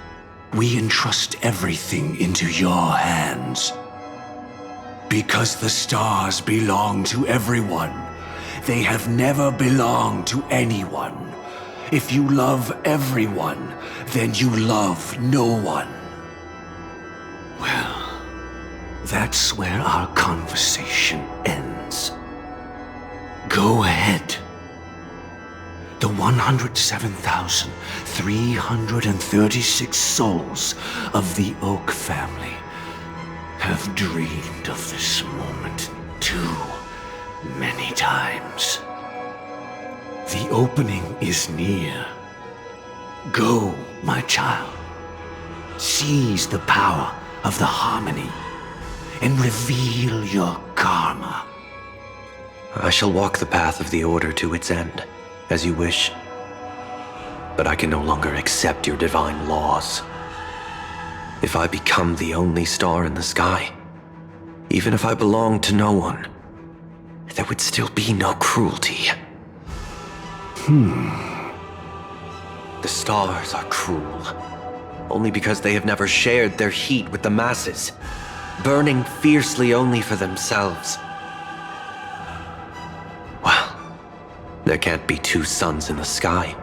we entrust everything into your hands. Because the stars belong to everyone, they have never belonged to anyone. If you love everyone, then you love no one. Well, that's where our conversation ends. Go ahead. The 107,336 souls of the Oak family have dreamed of this moment too many times. The opening is near. Go, my child. Seize the power of the harmony and reveal your karma. I shall walk the path of the Order to its end, as you wish. But I can no longer accept your divine laws. If I become the only star in the sky, even if I belong to no one, there would still be no cruelty. The stars are cruel, only because they have never shared their heat with the masses, burning fiercely only for themselves. Well, there can't be two suns in the sky.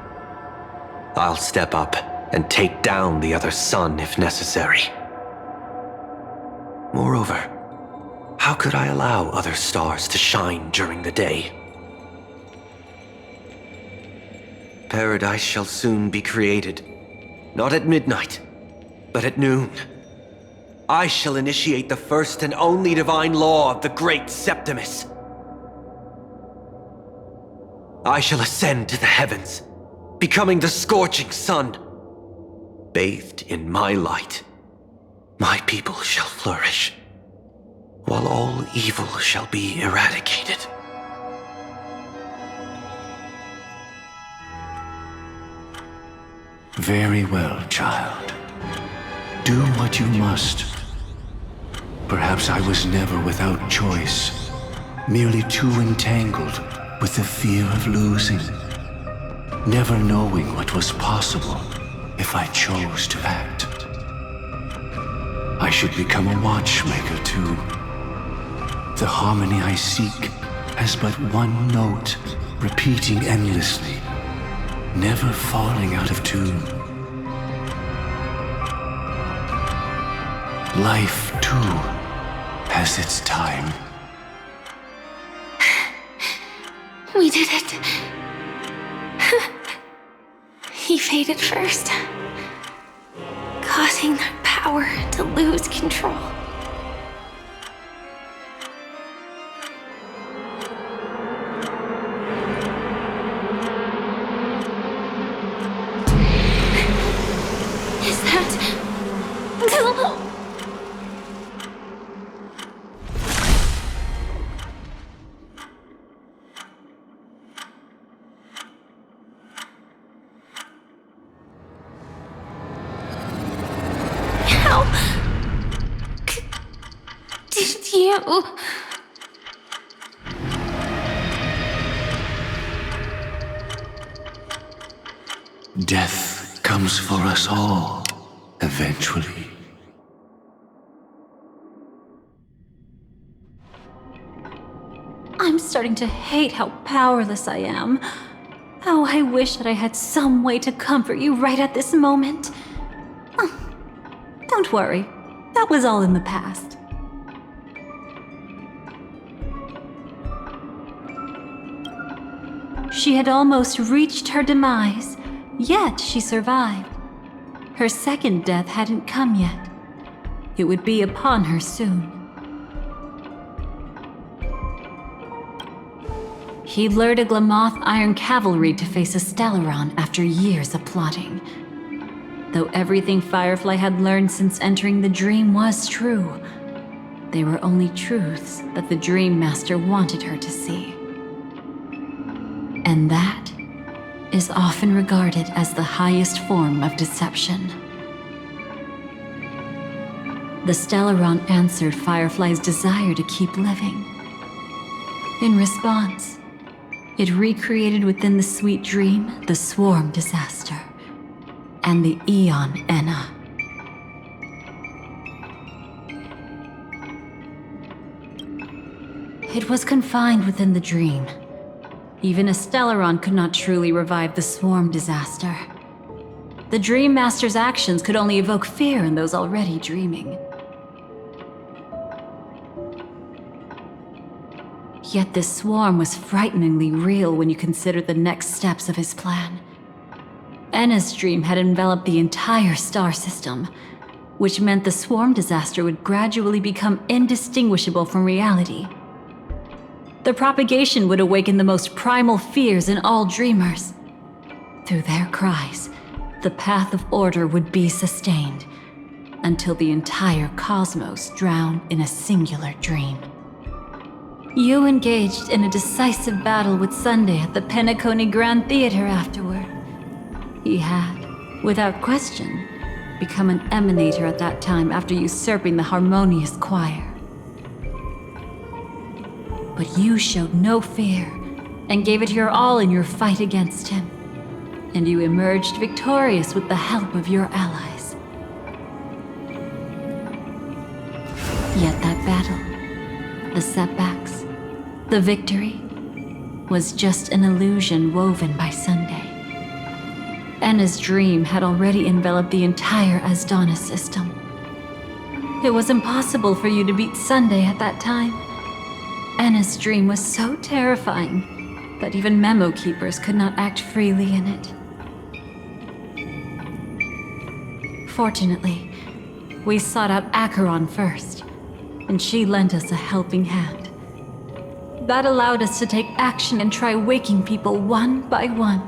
I'll step up and take down the other sun if necessary. Moreover, how could I allow other stars to shine during the day? Paradise shall soon be created, not at midnight, but at noon. I shall initiate the first and only divine law of the great Septimus. I shall ascend to the heavens, becoming the scorching sun. Bathed in my light, my people shall flourish, while all evil shall be eradicated. Very well, child. Do what you must. Perhaps I was never without choice, merely too entangled with the fear of losing, never knowing what was possible if I chose to act. I should become a watchmaker too. The harmony I seek has but one note, repeating endlessly, never falling out of tune. Life, too, has its time. We did it. He faded first, causing that power to lose control. Is that... How... did you... Death comes for us all, eventually. I'm starting to hate how powerless I am. Oh, I wish that I had some way to comfort you right at this moment. Oh, don't worry, that was all in the past. She had almost reached her demise, yet she survived. Her second death hadn't come yet. It would be upon her soon. He lured a Glamoth Iron Cavalry to face a Stellaron after years of plotting. Though everything Firefly had learned since entering the dream was true, they were only truths that the Dream Master wanted her to see. And that is often regarded as the highest form of deception. The Stellaron answered Firefly's desire to keep living. In response, it recreated within the sweet dream the Swarm disaster and the Eon Enna. It was confined within the dream. Even a Stellaron could not truly revive the Swarm disaster. The Dream Master's actions could only evoke fear in those already dreaming. Yet this swarm was frighteningly real when you consider the next steps of his plan. Enna's dream had enveloped the entire star system, which meant the swarm disaster would gradually become indistinguishable from reality. The propagation would awaken the most primal fears in all dreamers. Through their cries, the path of order would be sustained, until the entire cosmos drowned in a singular dream. You engaged in a decisive battle with Sunday at the Penacony Grand Theater afterward. He had, without question, become an emanator at that time after usurping the harmonious choir. But you showed no fear and gave it your all in your fight against him, and you emerged victorious with the help of your allies. Yet that battle, the setbacks, the victory, was just an illusion woven by Sunday. Enna's dream had already enveloped the entire Asdana system. It was impossible for you to beat Sunday at that time. Enna's dream was so terrifying that even memo keepers could not act freely in it. Fortunately, we sought out Acheron first, and she lent us a helping hand. That allowed us to take action and try waking people one by one.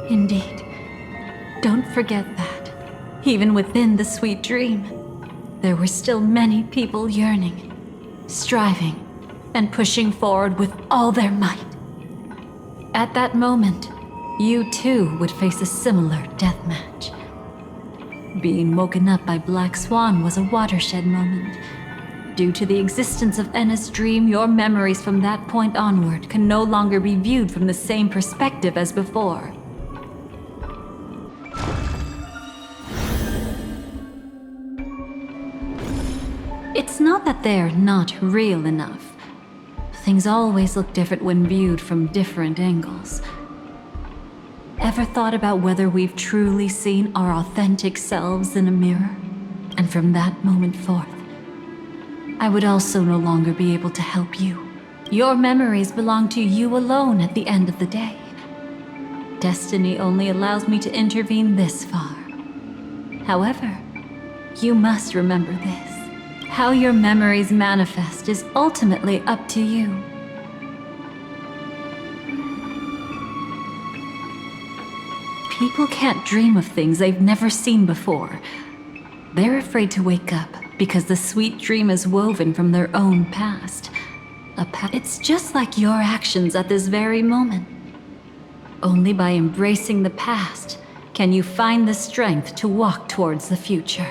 Indeed, don't forget that, even within the sweet dream, there were still many people yearning, striving, and pushing forward with all their might. At that moment, you too would face a similar deathmatch. Being woken up by Black Swan was a watershed moment. Due to the existence of Enna's dream, your memories from that point onward can no longer be viewed from the same perspective as before. It's not that they're not real enough. Things always look different when viewed from different angles. Ever thought about whether we've truly seen our authentic selves in a mirror? And from that moment forth, I would also no longer be able to help you. Your memories belong to you alone at the end of the day. Destiny only allows me to intervene this far. However, you must remember this. How your memories manifest is ultimately up to you. People can't dream of things they've never seen before. They're afraid to wake up because the sweet dream is woven from their own past. It's just like your actions at this very moment. Only by embracing the past can you find the strength to walk towards the future.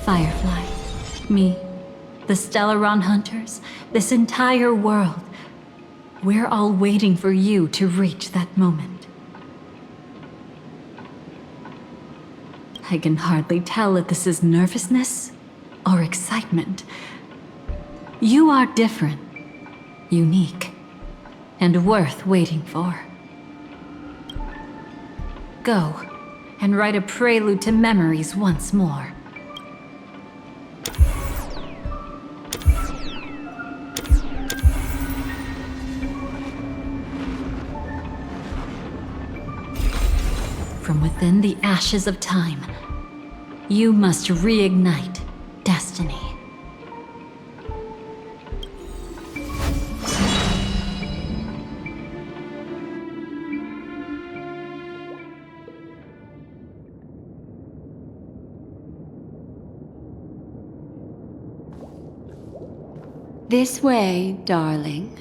Firefly, me, the Stellaron Hunters, this entire world, we're all waiting for you to reach that moment. I can hardly tell if this is nervousness or excitement. You are different, unique, and worth waiting for. Go and write a prelude to memories once more. From within the ashes of time, you must reignite destiny. This way, darling.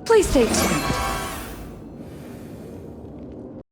Please stay tuned.